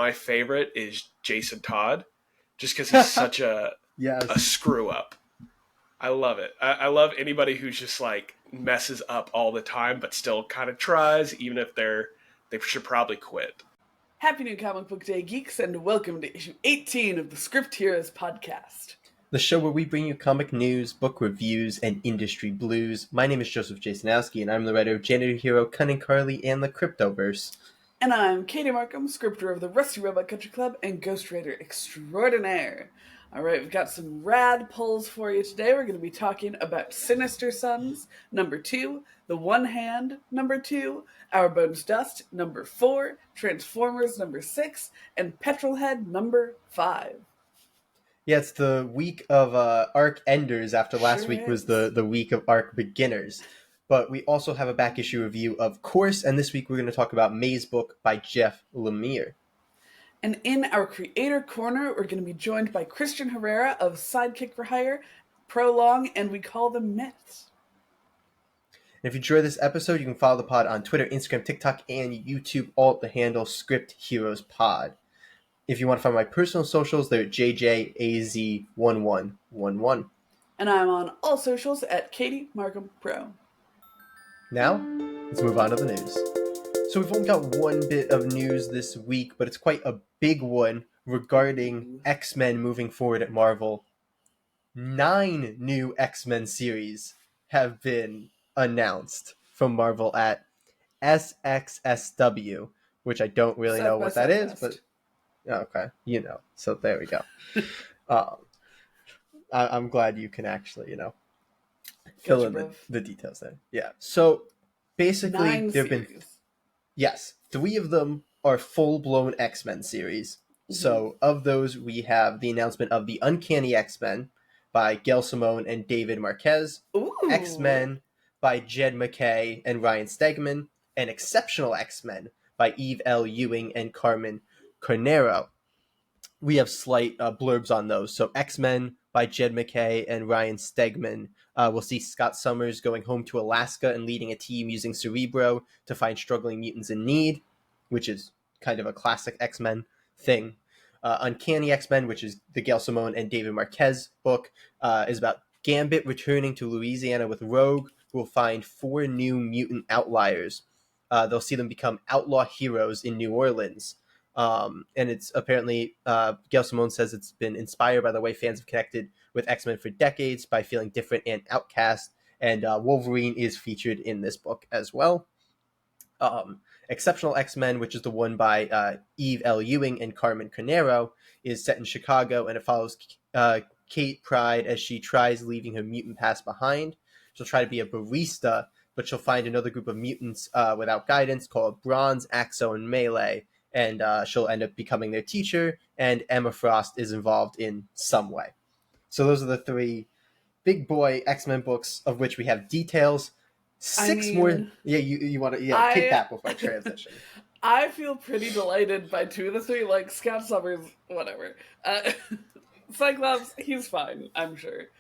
my favorite is Jason Todd, just because he's such a screw up. I love it. I love anybody who's just like messes up all the time, but still kind of tries, even if they should probably quit. Happy New Comic Book Day, geeks, and welcome to issue 18 of the Script Heroes podcast. The show where we bring you comic news, book reviews, and industry blues. My name is Joseph Jasonowski, and I'm the writer of Janitor Hero, Cunning Carly, and the Cryptoverse. And I'm Katie Markham, scripter of the Rusty Robot Country Club and ghostwriter extraordinaire. Alright, we've got some rad pulls for you today. We're going to be talking about Sinister Sons, number 2, The One Hand, number 2, Our Bones Dust, number 4, Transformers, number 6, and Petrol Head, number 5. Yeah, it's the week of ARC Enders after last week was the week of ARC Beginners. But we also have a back issue review, of course, and this week we're going to talk about Mazebook by Jeff Lemire. And in our Creator Corner, we're going to be joined by Kristian Herrera of Sidekick for Hire, Prolong, and we call them myths. And if you enjoy this episode, you can follow the pod on Twitter, Instagram, TikTok, and YouTube, all at the handle Script Heroes Pod. If you want to find my personal socials, they're at JJAZ1111. And I'm on all socials at Katie Markham Pro. Now, let's move on to the news. So we've only got one bit of news this week, but it's quite a big one regarding X-Men moving forward at Marvel. 9 new X-Men series have been announced from Marvel at SXSW, which I don't really know what that is, but okay, you know. So there we go. I'm glad you can actually, fill in the details there. Yeah. So basically, there have been 3 of them are full-blown X-Men series. Mm-hmm. So of those, we have the announcement of the Uncanny X-Men by Gail Simone and David Marquez. Ooh. X-Men by Jed MacKay and Ryan Stegman, and Exceptional X-Men by Eve L. Ewing and Carmen Carnero. We have slight blurbs on those. So X-Men by Jed MacKay and Ryan Stegman. We'll see Scott Summers going home to Alaska and leading a team using Cerebro to find struggling mutants in need, which is kind of a classic X-Men thing. Uncanny X-Men, which is the Gail Simone and David Marquez book, is about Gambit returning to Louisiana with Rogue, who will find 4 new mutant outliers. They'll see them become outlaw heroes in New Orleans. And it's apparently, Gail Simone says it's been inspired by the way fans have connected with X-Men for decades by feeling different and outcast. And Wolverine is featured in this book as well. Exceptional X-Men, which is the one by Eve L. Ewing and Carmen Carnero, is set in Chicago, and it follows Kate Pryde as she tries leaving her mutant past behind. She'll try to be a barista, but she'll find another group of mutants without guidance called Bronze, Axo, and Melee, and she'll end up becoming their teacher, and Emma Frost is involved in some way. So those are the 3 big boy X-Men books, of which we have details. 6 more. Yeah, you want to kick that before I transition. I feel pretty delighted by 2 of the 3. Like Scott Summers, whatever. Cyclops, he's fine, I'm sure.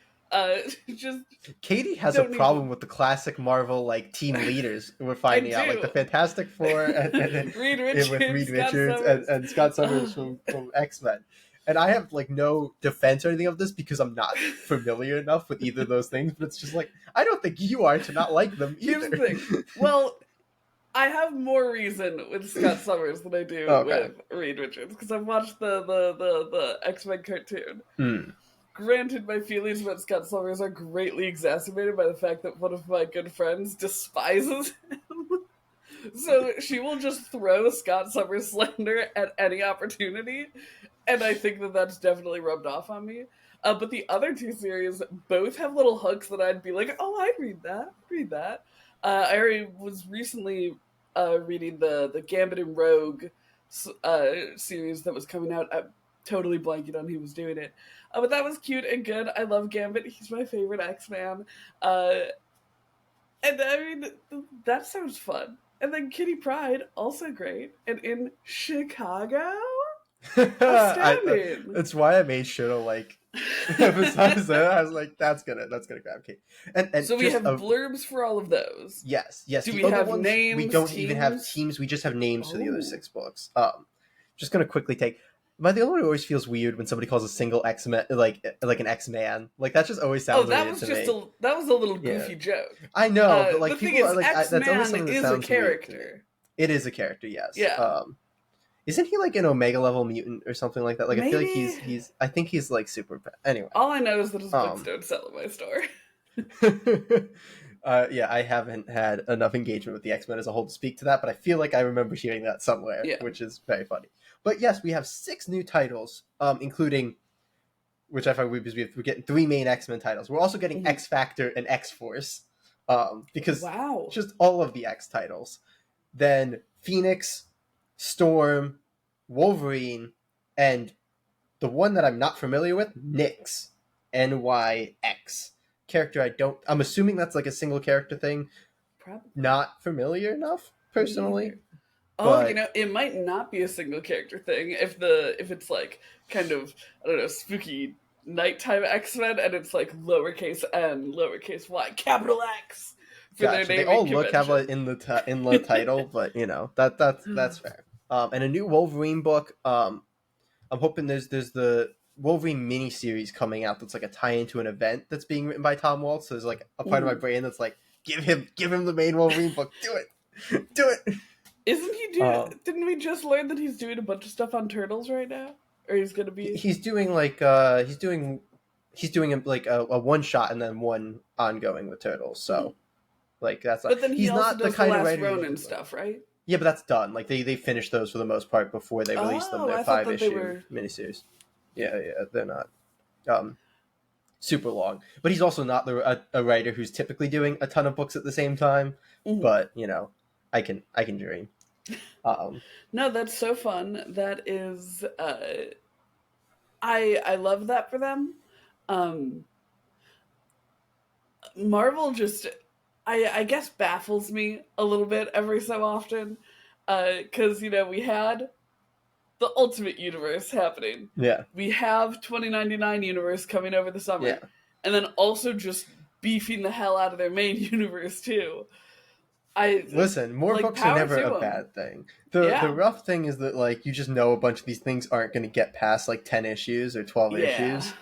Just Katie has a problem with the classic Marvel team leaders. We're finding out, like the Fantastic Four and Reed Richards, with Reed Richards and Scott Summers from X-Men. And I have no defense or anything of this because I'm not familiar enough with either of those things. But it's just I don't think you are to not like them either. Here's the thing. Well, I have more reason with Scott Summers than I do with Reed Richards because I've watched the X-Men cartoon. Granted, my feelings about Scott Summers are greatly exacerbated by the fact that one of my good friends despises him. So she will just throw Scott Summers slander at any opportunity, and I think that that's definitely rubbed off on me. But the other 2 series both have little hooks that I'd be like, oh, I'd read that. I already was recently reading the Gambit and Rogue series that was coming out. I'm totally blanking on who was doing it. But that was cute and good. I love Gambit. He's my favorite X-Man. And I mean, that sounds fun. And then Kitty Pryde, also great. And in Chicago? Astounding. That's why I made sure to emphasize that. I was like, that's gonna grab Kate. And so we have blurbs for all of those. Yes. Do we have names? We don't teams? even have teams. We just have names for the other 6 books. just gonna quickly take. Am I the only one who always feels weird when somebody calls a single X-Men like an X-Man? Like that just always sounds. That was just that was a little goofy joke. I know, but like the people thing is, that's always something that sounds a character. It is a character, yes. Yeah. Isn't he like an Omega level mutant or something like that? Like maybe... I feel like he's. I think he's like super. Anyway, all I know is that his books don't sell at my store. I haven't had enough engagement with the X-Men as a whole to speak to that, but I feel like I remember hearing that somewhere, which is very funny. But yes, we have 6 new titles, including, which I find we're getting 3 main X-Men titles. We're also getting X Factor and X Force, because just all of the X titles. Then Phoenix, Storm, Wolverine, and the one that I'm not familiar with, Nyx, NYX. Character I'm assuming that's like a single character thing. Probably. Not familiar enough, personally. But... it might not be a single character thing if it's like kind of, I don't know, spooky nighttime X-Men and it's like lowercase n, lowercase y, capital X for their naming. They all look have it in the title, but that's fair. And a new Wolverine book. I'm hoping there's the Wolverine mini-series coming out that's like a tie-in to an event that's being written by Tom Waltz. So there's like a part of my brain that's like, give him the main Wolverine book. Do it. Isn't he doing? Didn't we just learn that he's doing a bunch of stuff on Turtles right now? Or he's gonna be? He's doing like he's doing like a one shot and then one ongoing with Turtles. So like that's. But then he's not the kind of writer Ronin stuff, right? Yeah, but that's done. Like they finished those for the most part before they released them. Their 5-issue miniseries. Yeah, they're not super long. But he's also not a writer who's typically doing a ton of books at the same time. Mm-hmm. But I can dream. No, that's so fun. That is, I love that for them. Marvel just, I guess, baffles me a little bit every so often, because we had the Ultimate Universe happening. Yeah, we have 2099 Universe coming over the summer, and then also just beefing the hell out of their main universe too. Listen, more books are never a bad thing. The rough thing is that like you just know a bunch of these things aren't going to get past like 10 issues or 12 issues.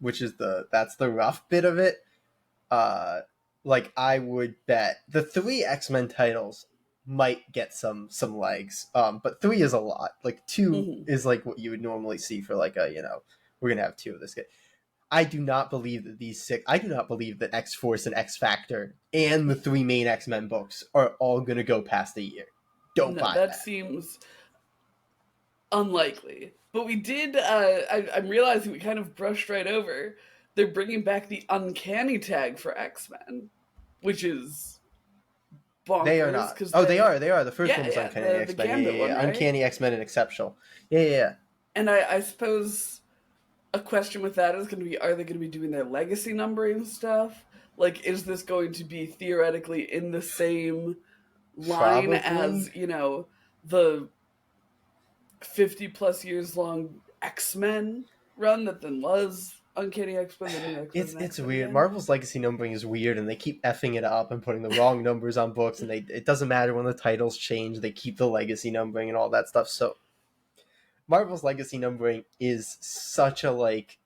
Which is that's the rough bit of it. Like I would bet the 3 X-Men titles might get some legs. But 3 is a lot. Like 2 is like what you would normally see for like a, we're going to have 2 of this. I do not believe that I do not believe that X-Force and X-Factor and the 3 main X-Men books are all going to go past a year. Don't buy that. That seems unlikely. But we did, I'm realizing we kind of brushed right over. They're bringing back the Uncanny tag for X-Men, which is bonkers. They are not. They are. The first one was Uncanny X-Men. Right? Uncanny X-Men and Exceptional. Yeah. And I suppose a question with that is going to be, are they going to be doing their legacy numbering stuff? Like, is this going to be theoretically in the same line as, the 50-plus years long X-Men run that then was Uncanny X-Men? It's weird. Marvel's legacy numbering is weird, and they keep effing it up and putting the wrong numbers on books, and it doesn't matter when the titles change. They keep the legacy numbering and all that stuff, so... Marvel's legacy numbering is such a, like,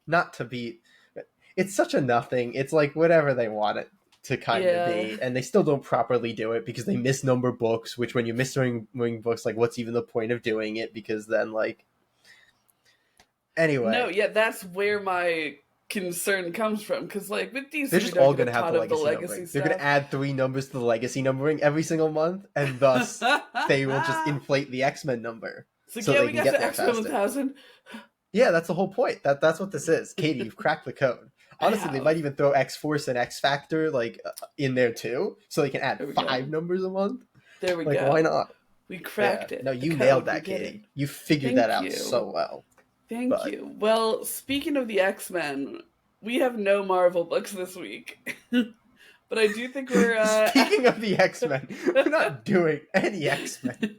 it's such a nothing. It's like whatever they want it to kind of be. And they still don't properly do it because they misnumber books, which when you're misnumbering books, like, what's even the point of doing it? Because then, like... Anyway. No, that's where my concern comes from. Because, like, with these... They're just all going to have the legacy numbering. They're going to add 3 numbers to the legacy numbering every single month, and thus they will just inflate the X-Men number. So we got the X-Men 1000. Yeah, that's the whole point. That's what this is. Katie, you've cracked the code. Honestly, they might even throw X-Force and X-Factor like in there too, so they can add 5 numbers a month. There we go. Why not? We cracked it. No, you nailed that, Katie. You figured that out so well. Thank you. Well, speaking of the X-Men, we have no Marvel books this week. But I do think we're... Speaking of the X-Men, we're not doing any X-Men.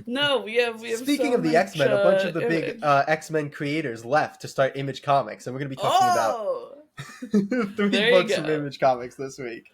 No, we have Speaking of the X-Men, a bunch of the big X-Men creators left to start Image Comics, and we're going to be talking about 3 books from Image Comics this week.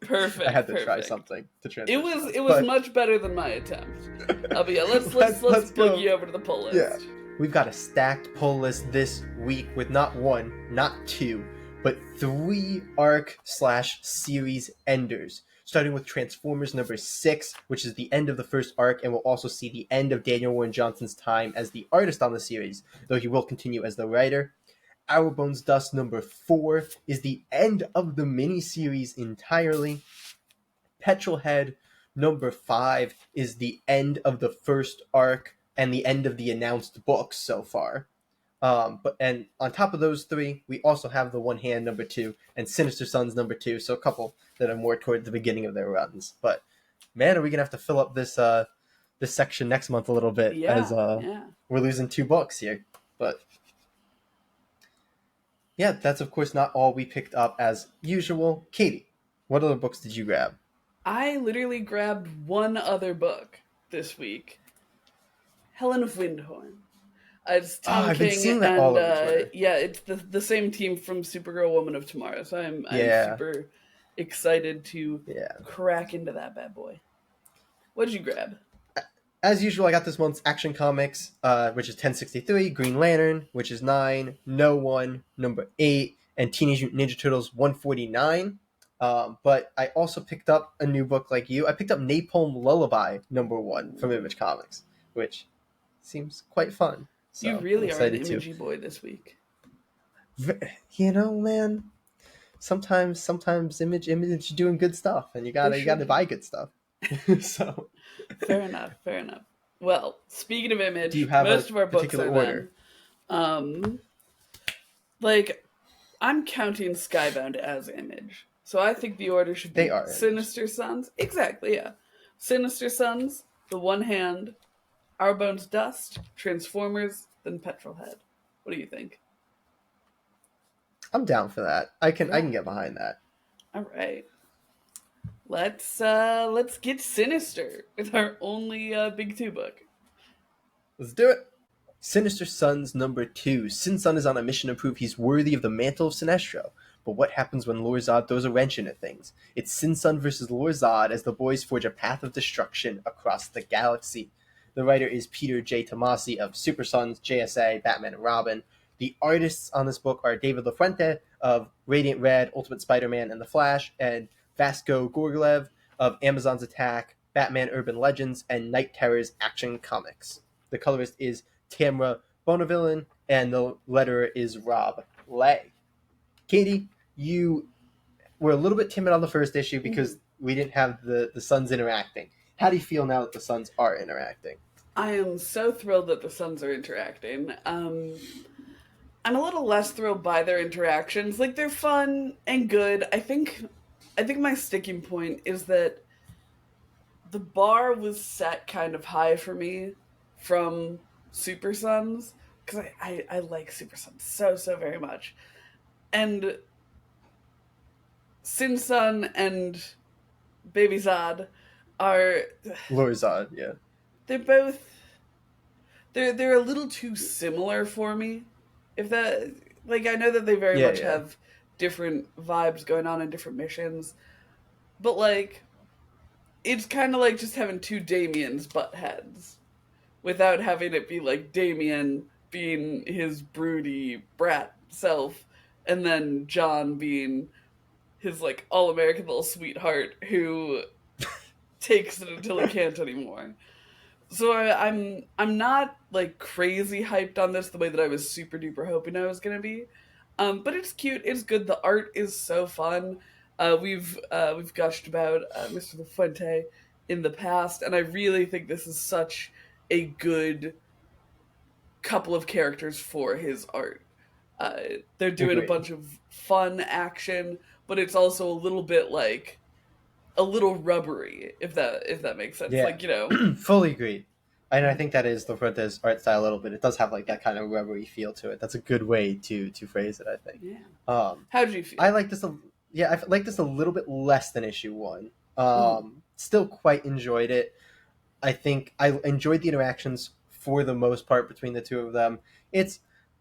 Perfect. I had to try something to transition. It was much better than my attempt. But yeah, let's boogie over to the pull list. Yeah. We've got a stacked pull list this week with not one, not two, but 3 arc/series enders. Starting with Transformers number 6, which is the end of the first arc, and will also see the end of Daniel Warren Johnson's time as the artist on the series, though he will continue as the writer. Our Bones Dust number 4 is the end of the miniseries entirely. Petrol Head number 5 is the end of the first arc and the end of the announced books so far. And on top of those 3, we also have the One Hand number 2 and Sinister Sons number 2, so a couple that are more toward the beginning of their runs. But man, are we gonna have to fill up this section next month a little bit as we're losing 2 books here. But yeah, that's of course not all we picked up as usual. Katie, what other books did you grab? I literally grabbed one other book this week. Helen of Windhorn. It's Tom I've King, been seeing that all over Twitter. Yeah, it's the same team from Supergirl Woman of Tomorrow, so I'm super excited to crack into that bad boy. What did you grab? As usual, I got this month's Action Comics, which is 1063, Green Lantern, which is 9, No One, number 8, and Teenage Mutant Ninja Turtles 149. But I also picked up a new book like you. I picked up Napalm Lullaby number 1 from Image Comics, which seems quite fun. So you really are an Imagey boy this week. You know, man. Sometimes Image doing good stuff, and you gotta buy good stuff. So fair enough. Well, speaking of Image, do you have most of our books are order? I'm counting Skybound as Image, so I think the order should be Sinister Sons. Exactly, yeah. Sinister Sons, The One Hand, Our Bones Dust, Transformers, then Petrol Head. What do you think? I'm down for that. I can get behind that. All right. Let's get sinister with our only Big 2 book. Let's do it. Sinister Sons number 2. Sin Sun is on a mission to prove he's worthy of the mantle of Sinestro. But what happens when Lord Zod throws a wrench into things? It's Sin Sun versus Lord Zod as the boys forge a path of destruction across the galaxy. The writer is Peter J. Tomasi of Super Sons, JSA, Batman and Robin. The artists on this book are David LaFuente of Radiant Red, Ultimate Spider-Man, and The Flash, and Vasco Gorglev of Amazon's Attack, Batman Urban Legends, and Night Terror's Action Comics. The colorist is Tamra Bonavillin, and the letterer is Rob Lay. Katie, you were a little bit timid on the first issue because we didn't have the Sons interacting. How do you feel now that the Sons are interacting? I am so thrilled that the Sons are interacting. I'm a little less thrilled by their interactions. Like, they're fun and good. I think my sticking point is that the bar was set kind of high for me from Super Sons, because I like Super Sons so very much. And Sin Sun and Baby Zod are Lord Zod, yeah. They're both they're a little too similar for me. If that, like, I know that they very much have different vibes going on in different missions, but like, it's kind of like just having 2 Damiens butt heads without having it be like Damien being his broody brat self and then John being his like all-American little sweetheart who takes it until he can't anymore. So I'm not like crazy hyped on this the way that I was super duper hoping I was gonna be, but it's cute, it's good. The art is so fun. We've gushed about Mr. LaFuente in the past, and I really think this is such a good couple of characters for his art. They're doing a bunch of fun action, but it's also a little bit like a little rubbery, if that makes sense. Yeah. Like, you know. Fully agreed. And I think that is LaFuente's art style a little bit. It does have like that kind of rubbery feel to it. That's a good way to phrase it, I think. Yeah. How did you feel? I like this a little bit less than issue 1. Still quite enjoyed it. I think I enjoyed the interactions for the most part between the two of them.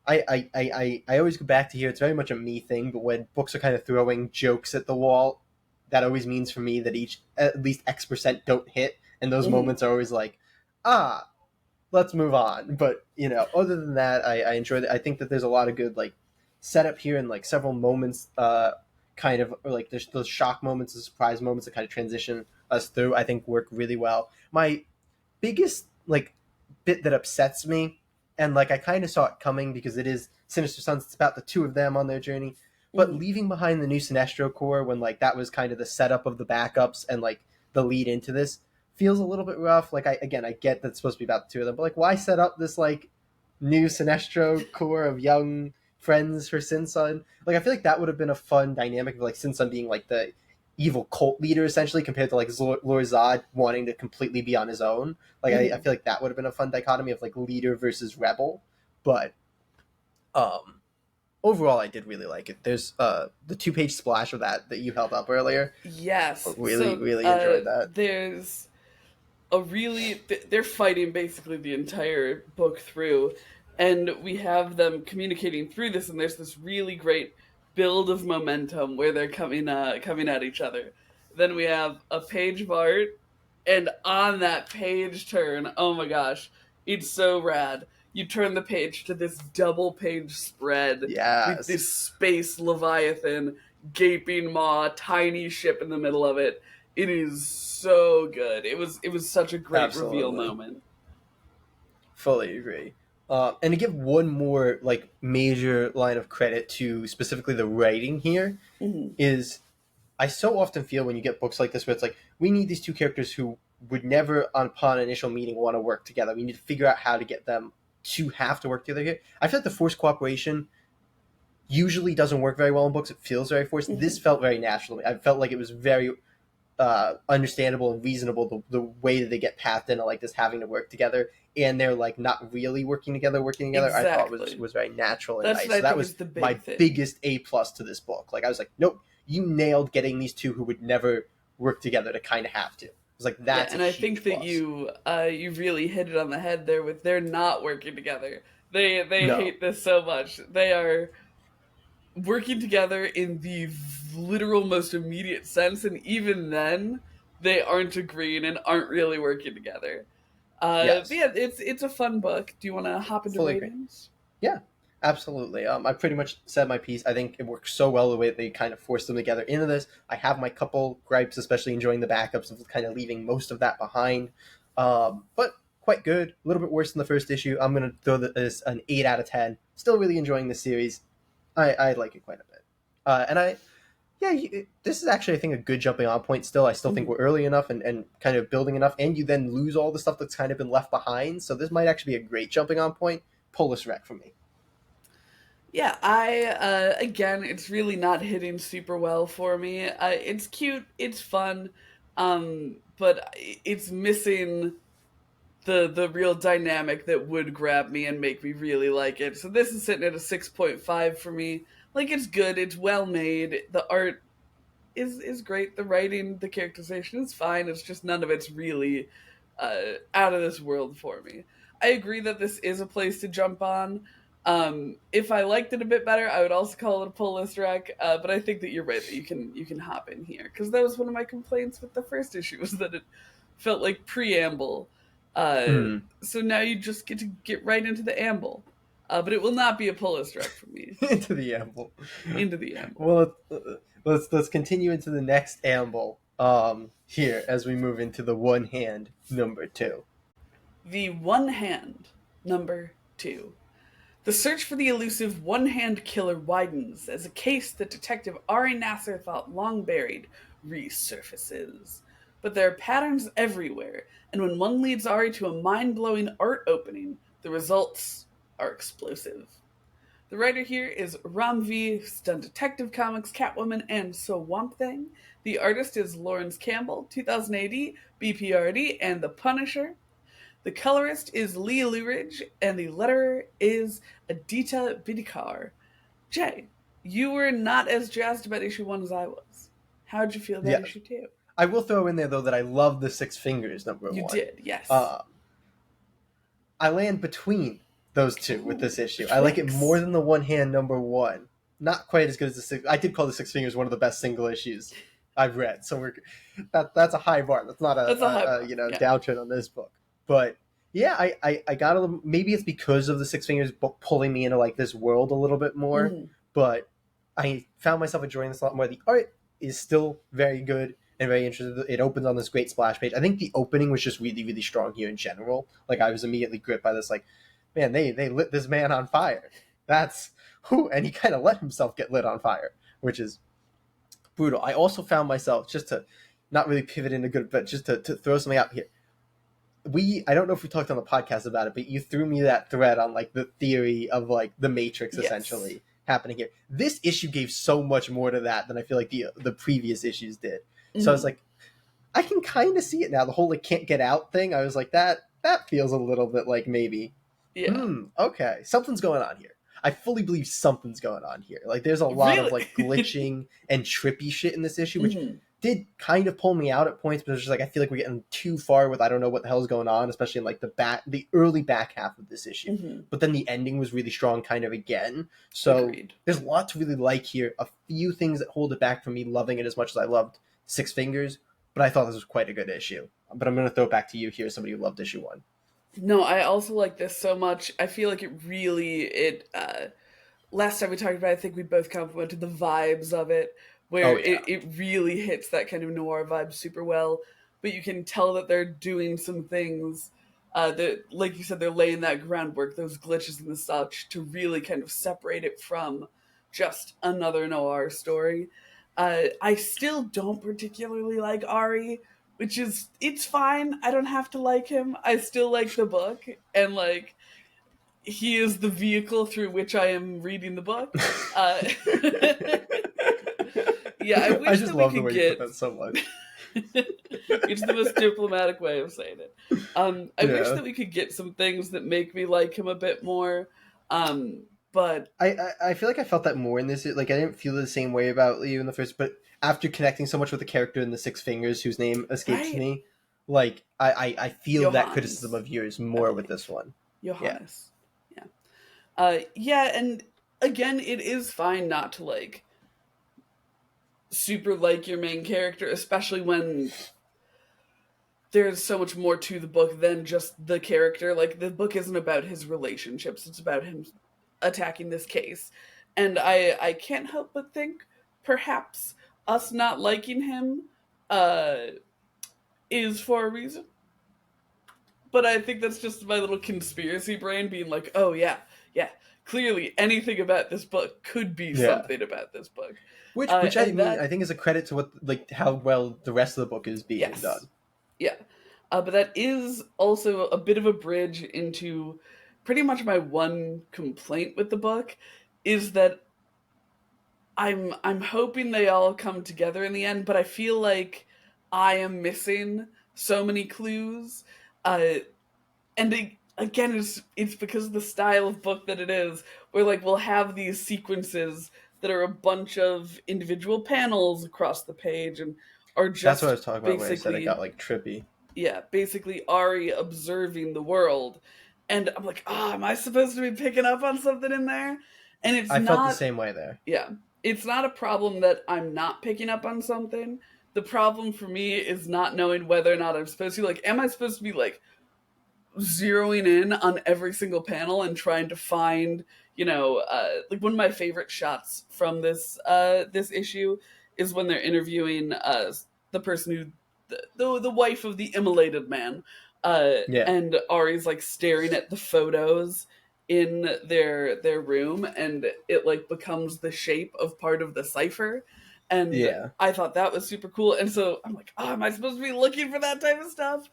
I always go back to here. It's very much a me thing, but when books are kind of throwing jokes at the wall, that always means for me that at least X% don't hit, and those moments are always like, let's move on. But, other than that, I enjoyed it. I think that there's a lot of good, like, setup here, and, like, several moments, kind of, or, like, there's those shock moments, the surprise moments that kind of transition us through, I think work really well. My biggest, like, bit that upsets me, and, like, I kind of saw it coming because it is Sinister Sons, it's about the two of them on their journey, but leaving behind the new Sinestro Corps when, like, that was kind of the setup of the backups and, like, the lead into this feels a little bit rough. Like, I get that it's supposed to be about the two of them, but, like, why set up this, like, new Sinestro Corps of young friends for Sin Sun? Like, I feel like that would have been a fun dynamic of, like, Sin Sun being, like, the evil cult leader, essentially, compared to, like, Lord Zod wanting to completely be on his own. Like, I feel like that would have been a fun dichotomy of, like, leader versus rebel. But, overall, I did really like it. There's the 2-page splash of that you held up earlier. Yes. Really enjoyed that. There's they're fighting basically the entire book through, and we have them communicating through this, and there's this really great build of momentum where they're coming at each other. Then we have a page of art, and on that page turn, oh my gosh, it's so rad. You turn the page to this double page spread with this space Leviathan, gaping maw, tiny ship in the middle of it. It is so good. It was such a great reveal moment. Fully agree. And to give one more, like, major line of credit to specifically the writing here is, I so often feel when you get books like this where it's like, we need these two characters who would never upon initial meeting want to work together. We need to figure out how to get them to have to work together here. I feel like the forced cooperation usually doesn't work very well in books. It feels very forced. This felt very natural to me. I felt like it was very understandable and reasonable, the way that they get pathed into, like, this having to work together, and they're, like, not really working together. Exactly. I thought was very natural and nice. So that was my biggest A+ to this book. Like, I was like, nope, you nailed getting these two who would never work together to kind of have to. It was like, that's and I think that you really hit it on the head there with they're not working together. They hate this so much. They are working together in the literal most immediate sense, and even then they aren't agreeing and aren't really working together. But yeah, it's a fun book. Do you want to hop into ratings? Yeah, absolutely. I pretty much said my piece. I think it works so well the way that they kind of forced them together into this. I have my couple gripes, especially enjoying the backups of kind of leaving most of that behind, but quite good. A little bit worse than the first issue. I'm going to throw this an 8 out of 10. Still really enjoying the series. I like it quite a bit. This is actually, I think, a good jumping on point still. I still think we're early enough and kind of building enough, and you then lose all the stuff that's kind of been left behind. So this might actually be a great jumping on point. Pull this rec for me. Yeah, again, it's really not hitting super well for me. It's cute, it's fun, but it's missing the real dynamic that would grab me and make me really like it. So this is sitting at a 6.5 for me. Like, it's good, it's well made, the art is great, the writing, the characterization is fine, it's just none of it's really out of this world for me. I agree that this is a place to jump on. If I liked it a bit better, I would also call it a pull list rec, but I think that you're right that you can hop in here, because that was one of my complaints with the first issue, was that it felt like preamble. So now you just get to get right into the amble. But it will not be a pull list rec for me. Into the amble. Well, let's continue into the next amble here as we move into the one hand number 2. The one hand number 2. The search for the elusive one-hand killer widens as a case that Detective Ari Nasser thought long buried resurfaces. But there are patterns everywhere, and when one leads Ari to a mind-blowing art opening, the results are explosive. The writer here is Ramvi, who's done Detective Comics, Catwoman, and Swamp Thing. The artist is Lawrence Campbell, 2000 AD, BPRD, and The Punisher. The colorist is Leah Luridge, and the letterer is Adita Bidikar. Jay, you were not as jazzed about issue 1 as I was. How'd you feel about issue 2? I will throw in there, though, that I love the 6 fingers number 1. You did, yes. I land between those two with this issue. I like it more than the one hand number 1. Not quite as good as the 6. I did call the 6 fingers one of the best single issues I've read. So that's a high bar. That's not a downturn on this book. But yeah, I got a little, maybe it's because of the Six Fingers book pulling me into like this world a little bit more, but I found myself enjoying this a lot more. The art is still very good and very interesting. It opens on this great splash page. I think the opening was just really, really strong here in general. Like, I was immediately gripped by this, like, man, they lit this man on fire. That's who, and he kind of let himself get lit on fire, which is brutal. I also found myself, just to not really pivot into good, but just to throw something out here. I don't know if we talked on the podcast about it, but you threw me that thread on like the theory of like the Matrix essentially happening here. This issue gave so much more to that than I feel like the previous issues did. So I was like, I can kind of see it now. The whole like can't get out thing. I was like, that feels a little bit like maybe. Yeah. Okay, something's going on here. I fully believe something's going on here. Like, there's a lot of like glitching and trippy shit in this issue, which did kind of pull me out at points, but it's just like I feel like we're getting too far with I don't know what the hell's going on, especially in like the early back half of this issue. But then the ending was really strong, kind of again. So there's a lot to really like here. A few things that hold it back from me loving it as much as I loved Six Fingers, but I thought this was quite a good issue. But I'm going to throw it back to you here, somebody who loved issue 1. No, I also like this so much. I feel like last time we talked about it, I think we both complimented the vibes of it, where it really hits that kind of noir vibe super well. But you can tell that they're doing some things that, like you said, they're laying that groundwork, those glitches and the such, to really kind of separate it from just another noir story. I still don't particularly like Ari, which is, it's fine. I don't have to like him. I still like the book, and like, he is the vehicle through which I am reading the book. Yeah, I wish I just love the way you put that so much. It's the most diplomatic way of saying it. I wish that we could get some things that make me like him a bit more. But I feel like I felt that more in this. Like, I didn't feel the same way about you in the first, but after connecting so much with the character in the Six Fingers, whose name escapes me, like I feel Johannes. That criticism of yours more with this one. Johannes. Yeah, and again, it is fine not to like super like your main character, especially when there's so much more to the book than just the character. Like, the book isn't about his relationships, it's about him attacking this case. And I can't help but think perhaps us not liking him is for a reason. But I think that's just my little conspiracy brain being like, oh yeah, clearly anything about this book could be something about this book. Which I think is a credit to what, like, how well the rest of the book is being done. Yeah. But that is also a bit of a bridge into pretty much my one complaint with the book, is that I'm hoping they all come together in the end, but I feel like I am missing so many clues. And again, it's because of the style of book that it is, where like we'll have these sequences that are a bunch of individual panels across the page, and are just, that's what I was talking about when I said it got like trippy. Yeah, basically Ari observing the world, and I'm like, am I supposed to be picking up on something in there? And I felt the same way there. Yeah, it's not a problem that I'm not picking up on something. The problem for me is not knowing whether or not I'm supposed to. Like, am I supposed to be like zeroing in on every single panel and trying to find, like, one of my favorite shots from this issue is when they're interviewing the person who the wife of the immolated man, and Ari's like staring at the photos in their room, and it like becomes the shape of part of the cipher. And I thought that was super cool. And so I'm like, am I supposed to be looking for that type of stuff?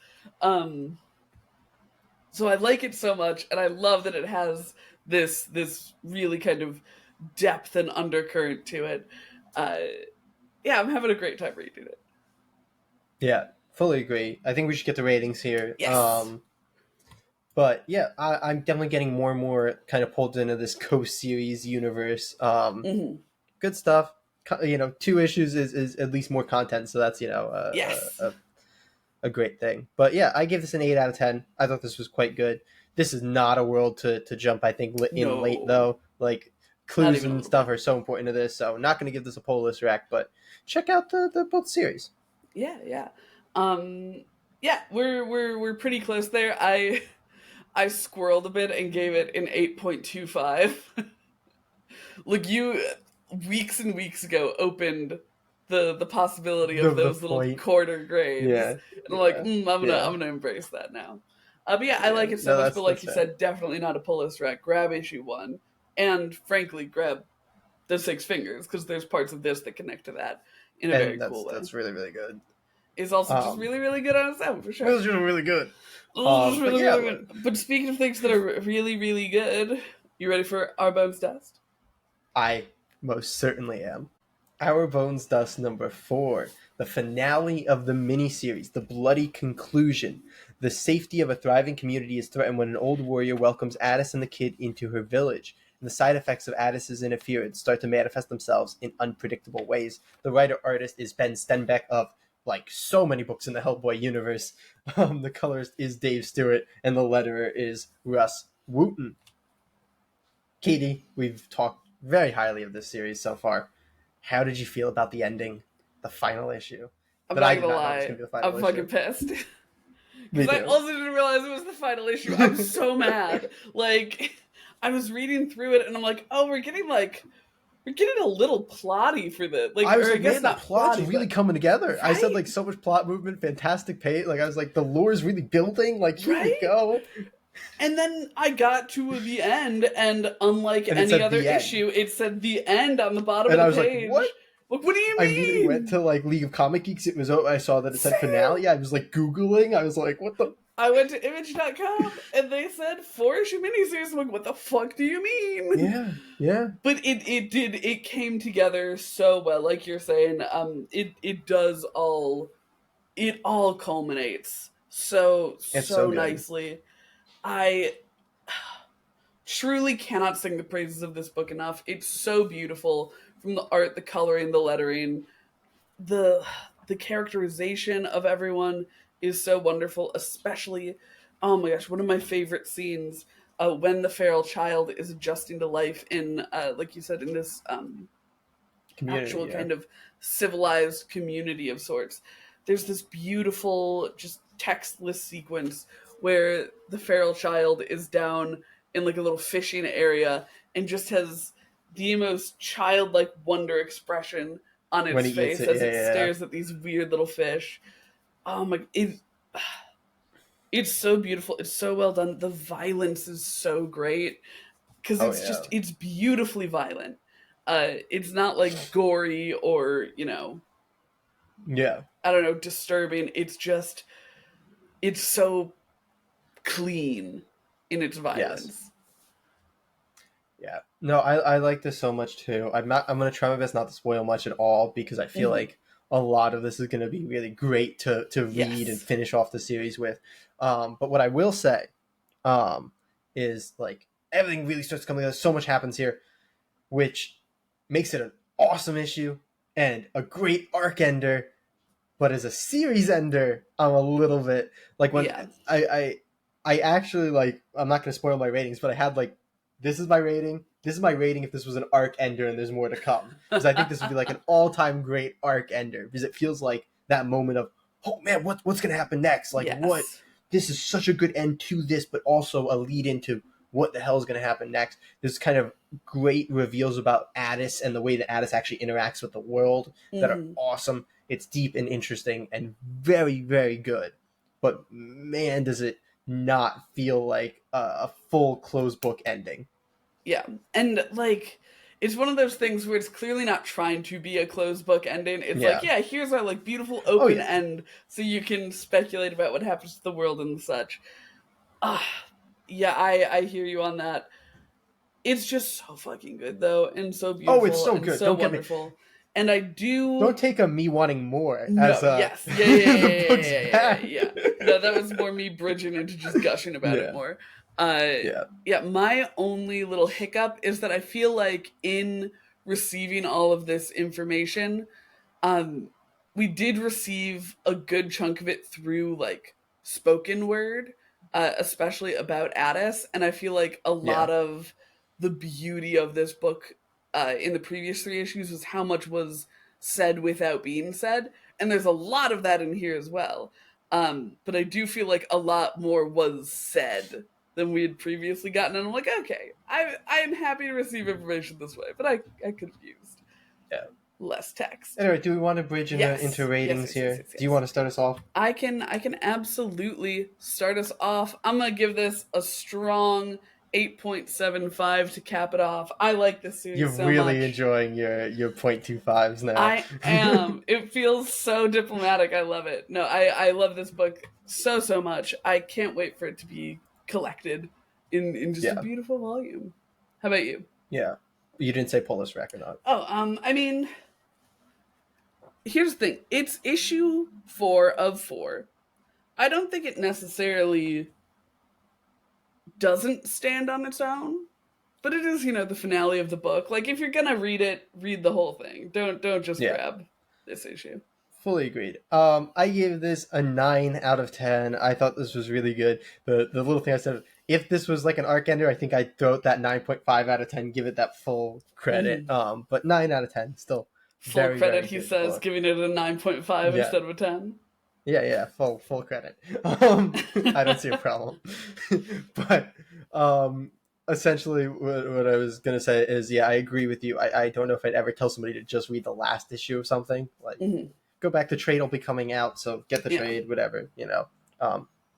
So I like it so much, and I love that it has this really kind of depth and undercurrent to it. I'm having a great time reading it. Yeah, fully agree. I think we should get the ratings here. Yes. But yeah, I'm definitely getting more and more kind of pulled into this co-series universe. Good stuff. 2 issues is at least more content, so that's a great thing. But yeah, I give this an 8 out of 10. I thought this was quite good. This is not a world to jump, I think, late though. Like, clues and stuff are so important to this. So not going to give this a poll list rack, but check out the both series. Yeah. Yeah, we're pretty close there. I squirreled a bit and gave it an 8.25. Look, you weeks and weeks ago opened the possibility of those little quarter grades. Yeah. And I'm like, I'm gonna embrace that now. But yeah, I like it so much, but like you said, definitely not a pull list rack. Grab issue 1. And frankly, grab the 6 fingers, because there's parts of this that connect to that in a very cool way. That's really, really good. It's also just really, really good on its own, for sure. It was really good. Really good. But speaking of things that are really, really good, you ready for Our Bones Dust? I most certainly am. Our Bones Dust number 4, the finale of the miniseries, the bloody conclusion. The safety of a thriving community is threatened when an old warrior welcomes Addis and the kid into her village. And the side effects of Addis's interference start to manifest themselves in unpredictable ways. The writer-artist is Ben Stenbeck of like so many books in the Hellboy universe. The colorist is Dave Stewart, and the letterer is Russ Wooten. Katie, we've talked very highly of this series so far. How did you feel about the ending, the final issue? I'm not gonna lie, I'm fucking pissed. Because I also didn't realize it was the final issue. I'm so mad. Like, I was reading through it, and I'm like, oh, we're getting a little plotty for this. Like, I was like, man, the plot's really coming together. Right? I said, like, so much plot movement, fantastic pace. Like, I was like, the lore's really building. Like, here we go. And then I got to the end, and unlike any other issue, it said the end on the bottom of the page. Like, what? Like, what do you mean? I immediately went to, like, League of Comic Geeks. It was, I saw that it said finale. I was, like, Googling. I was like, what the? I went to image.com, and they said 4-issue miniseries. I'm like, what the fuck do you mean? Yeah. But it came together so well. Like you're saying, it all culminates so nicely. I truly cannot sing the praises of this book enough. It's so beautiful, from the art, the coloring, the lettering, the characterization of everyone is so wonderful, especially, oh my gosh, one of my favorite scenes, when the feral child is adjusting to life in, like you said, in this actual kind of civilized community of sorts. There's this beautiful, just textless sequence where the feral child is down in like a little fishing area and just has the most childlike wonder expression on its face as it stares at these weird little fish. Oh my, it's so beautiful. It's so well done. The violence is so great because it's beautifully violent. It's not like gory or, I don't know, disturbing. It's so clean in its violence. Yes. Yeah. No, I like this so much too. I'm going to try my best not to spoil much at all, because I feel like a lot of this is going to be really great to read and finish off the series with. But what I will say is, like, everything really starts coming together. So much happens here, which makes it an awesome issue and a great arc ender. But as a series ender, I'm a little bit like, when I actually, like, I'm not going to spoil my ratings, but I had like, this is my rating if this was an arc ender and there's more to come. Because I think this would be like an all-time great arc ender, because it feels like that moment of, oh man, what's going to happen next? Like, what? This is such a good end to this, but also a lead into what the hell is going to happen next. There's kind of great reveals about Addis and the way that Addis actually interacts with the world that are awesome. It's deep and interesting and very, very good. But man, does it not feel like a full closed book ending. Yeah. And like, it's one of those things where it's clearly not trying to be a closed book ending. It's like, here's our like beautiful open end, so you can speculate about what happens to the world and such. I hear you on that. It's just so fucking good though, and so beautiful. Oh, it's so good. So Don't wonderful. Get me. And I do. Don't take a me wanting more. No, as yes, yeah. No, that was more me bridging into just gushing about it more. My only little hiccup is that I feel like in receiving all of this information, we did receive a good chunk of it through like spoken word, especially about Addis, and I feel like a lot of the beauty of this book in the previous 3 issues was how much was said without being said, and there's a lot of that in here as well. But I do feel like a lot more was said than we had previously gotten, and I'm like, okay, I am happy to receive information this way, but I could have used less text. Anyway, do we want to bridge into ratings here? Yes. Do you want to start us off? I can absolutely start us off. I'm gonna give this a strong 8.75 to cap it off. I like this series so much. You're really enjoying your 0.25s now. I am. It feels so diplomatic. I love it. No, I love this book so much. I can't wait for it to be collected in just a beautiful volume. How about you? Yeah. You didn't say pull this rack or not. Oh, I mean, here's the thing. It's issue 4 of 4. I don't think it necessarily doesn't stand on its own, but it is, the finale of the book. Like, if you're gonna read it, read the whole thing. Don't just grab this issue. Fully agreed. I gave this a 9 out of 10. I thought this was really good. The little thing I said, if this was like an arc ender, I think I'd throw it that 9.5 out of 10, give it that full credit. But 9 out of 10, still full very, credit. Very he says, book. Giving it a 9.5 instead of a 10. Yeah, full credit. I don't see a problem. But essentially what I was going to say is, I agree with you. I don't know if I'd ever tell somebody to just read the last issue of something. Like, go back, the trade will be coming out, so get the trade, whatever,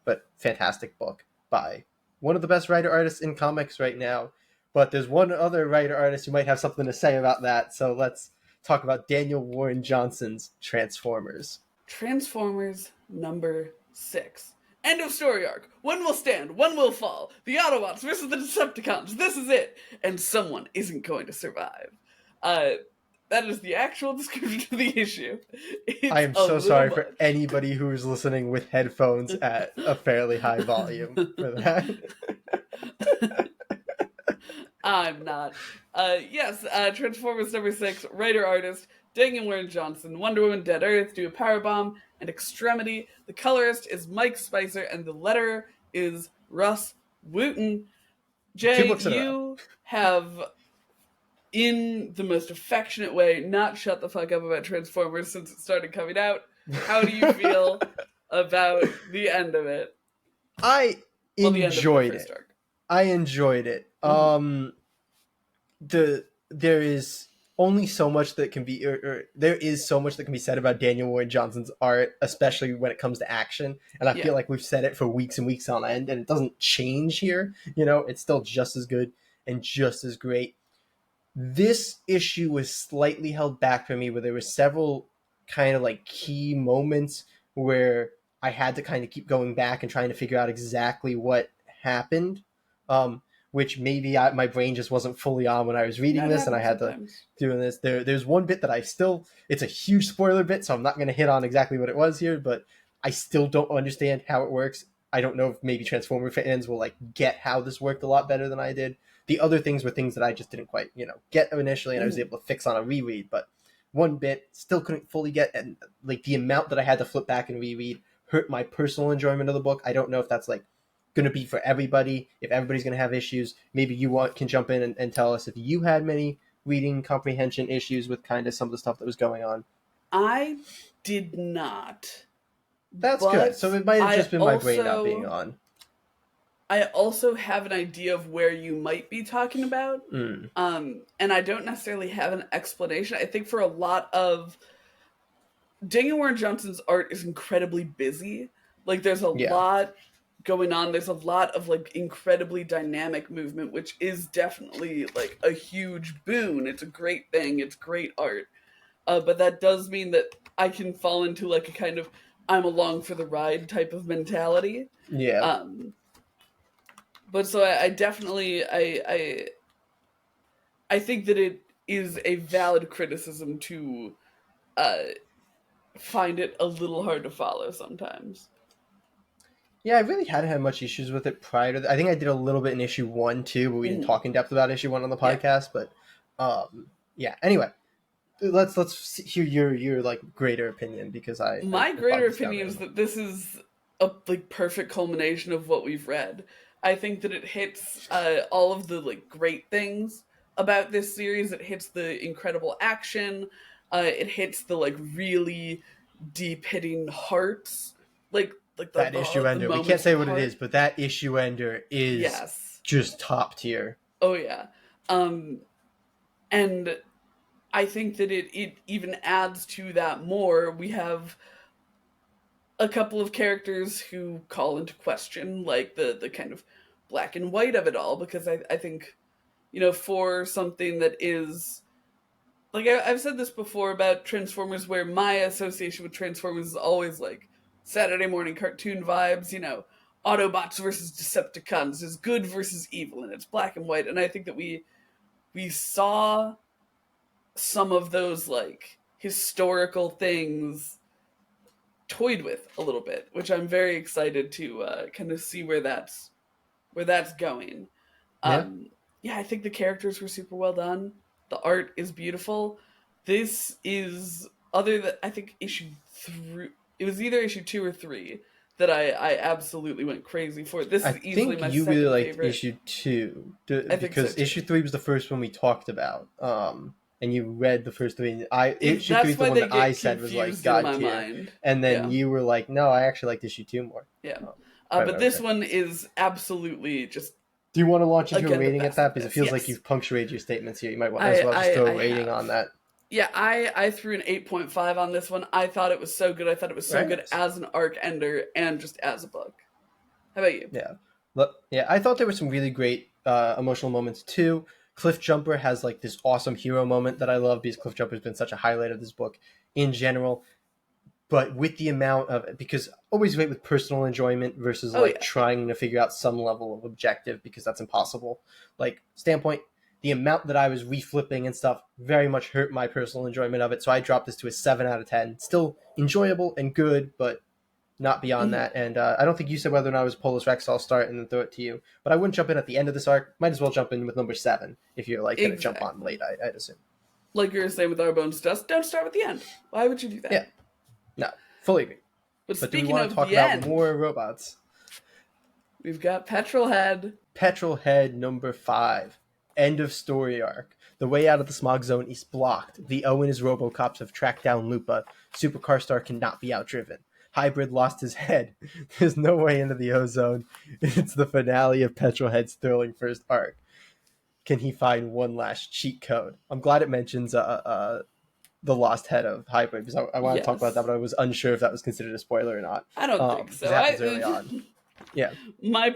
But fantastic book by one of the best writer-artists in comics right now. But there's one other writer-artist who might have something to say about that, so let's talk about Daniel Warren Johnson's Transformers. Transformers number 6. End of story arc. One will stand, one will fall. The Autobots versus the Decepticons. This is it. And someone isn't going to survive. That is the actual description of the issue. I am so sorry for anybody who is listening with headphones at a fairly high volume for that. I'm not. Transformers number 6, writer-artist, Daniel Warren Johnson, Wonder Woman, Dead Earth, Do a Powerbomb, and Extremity. The colorist is Mike Spicer, and the letterer is Russ Wooten. Jay, you have, in the most affectionate way, not shut the fuck up about Transformers since it started coming out. How do you feel about the end of it? I enjoyed it. I enjoyed it. There is only so much that can be, there is so much that can be said about Daniel Warren Johnson's art, especially when it comes to action. And I feel like we've said it for weeks and weeks on end, and it doesn't change here. It's still just as good and just as great. This issue was slightly held back for me, where there were several kind of like key moments where I had to kind of keep going back and trying to figure out exactly what happened. Which maybe my brain just wasn't fully on when I was reading this, and I had to do this. There's one bit that it's a huge spoiler bit, so I'm not going to hit on exactly what it was here, but I still don't understand how it works. I don't know if maybe Transformer fans will get how this worked a lot better than I did. The other things were things that I just didn't quite, get initially, and I was able to fix on a reread, but one bit still couldn't fully get, and the amount that I had to flip back and reread hurt my personal enjoyment of the book. I don't know if that's going to be for everybody, if everybody's going to have issues. Maybe you can jump in and tell us if you had many reading comprehension issues with kind of some of the stuff that was going on. I did not. That's good. So it might have just been my brain not being on. I also have an idea of where you might be talking about. And I don't necessarily have an explanation. I think for a lot of Daniel Warren Johnson's art is incredibly busy. There's a lot going on. There's a lot of incredibly dynamic movement, which is definitely a huge boon. It's a great thing. It's great art. But that does mean that I can fall into a kind of I'm along for the ride type of mentality. Yeah. But so I definitely I think that it is a valid criticism to find it a little hard to follow sometimes. Yeah, I really hadn't had much issues with it prior to I think I did a little bit in issue 1 too, but we didn't talk in depth about issue 1 on the podcast. But anyway, let's hear your greater opinion, because my greater opinion is that this is a perfect culmination of what we've read. I think that it hits all of the like great things about this series. It hits the incredible action. It hits the like really deep hitting hearts. Like that issue ender. We can't say what it is, but that issue ender is just top tier. Oh yeah. And I think that it even adds to that more. We have a couple of characters who call into question like the kind of black and white of it all, because I think, you know, for something that is like, I've said this before about Transformers, where my association with Transformers is always like Saturday morning cartoon vibes, you know, Autobots versus Decepticons is good versus evil, and it's black and white. And I think that we saw some of those like historical things toyed with a little bit, which I'm very excited to kind of see where that's going. Yeah, I think the characters were super well done. The art is beautiful. This is, other than, I think issue 3, it was either issue 2 or 3 that I absolutely went crazy for. This is easily my second favorite. I think you really liked issue 2 because issue 3 was the first one we talked about. And you read the first 3. Issue 3 is the one that I said was like God tier, and then you were like, "No, I actually liked issue 2 more." Yeah, but this one is absolutely just. Do you want to launch into a rating at that? Because it feels like you've punctuated your statements here. You might as well just throw a rating on that. Yeah, I threw an 8.5 on this one. I thought it was so good. I thought it was so good as an arc ender and just as a book. How about you? Yeah, I thought there were some really great emotional moments too. Cliff Jumper has like this awesome hero moment that I love, because Cliff Jumper has been such a highlight of this book in general. But with the amount of, because always wait with personal enjoyment versus trying to figure out some level of objective, because that's impossible. Like, standpoint, the amount that I was reflipping and stuff very much hurt my personal enjoyment of it. So I dropped this to a 7 out of 10. Still enjoyable and good, but not beyond that. And I don't think you said whether or not it was Polus Rex, so I'll start and then throw it to you. But I wouldn't jump in at the end of this arc. Might as well jump in with number 7 if you're like going to jump on late, I'd assume. Like you were saying with Our Bones Dust, don't start with the end. Why would you do that? Yeah. No, fully agree. But do we want to talk about more robots? We've got Petrol Head. Petrol Head number 5. End of story arc. The way out of the smog zone is blocked. The O and his Robocops have tracked down Lupa. Supercar Star cannot be outdriven. Hybrid lost his head. There's no way into the ozone. It's the finale of Petrol Head's thrilling first arc. Can he find one last cheat code? I'm glad it mentions the lost head of Hybrid, because I want to talk about that, but I was unsure if that was considered a spoiler or not. I don't think so. That was early on. Yeah.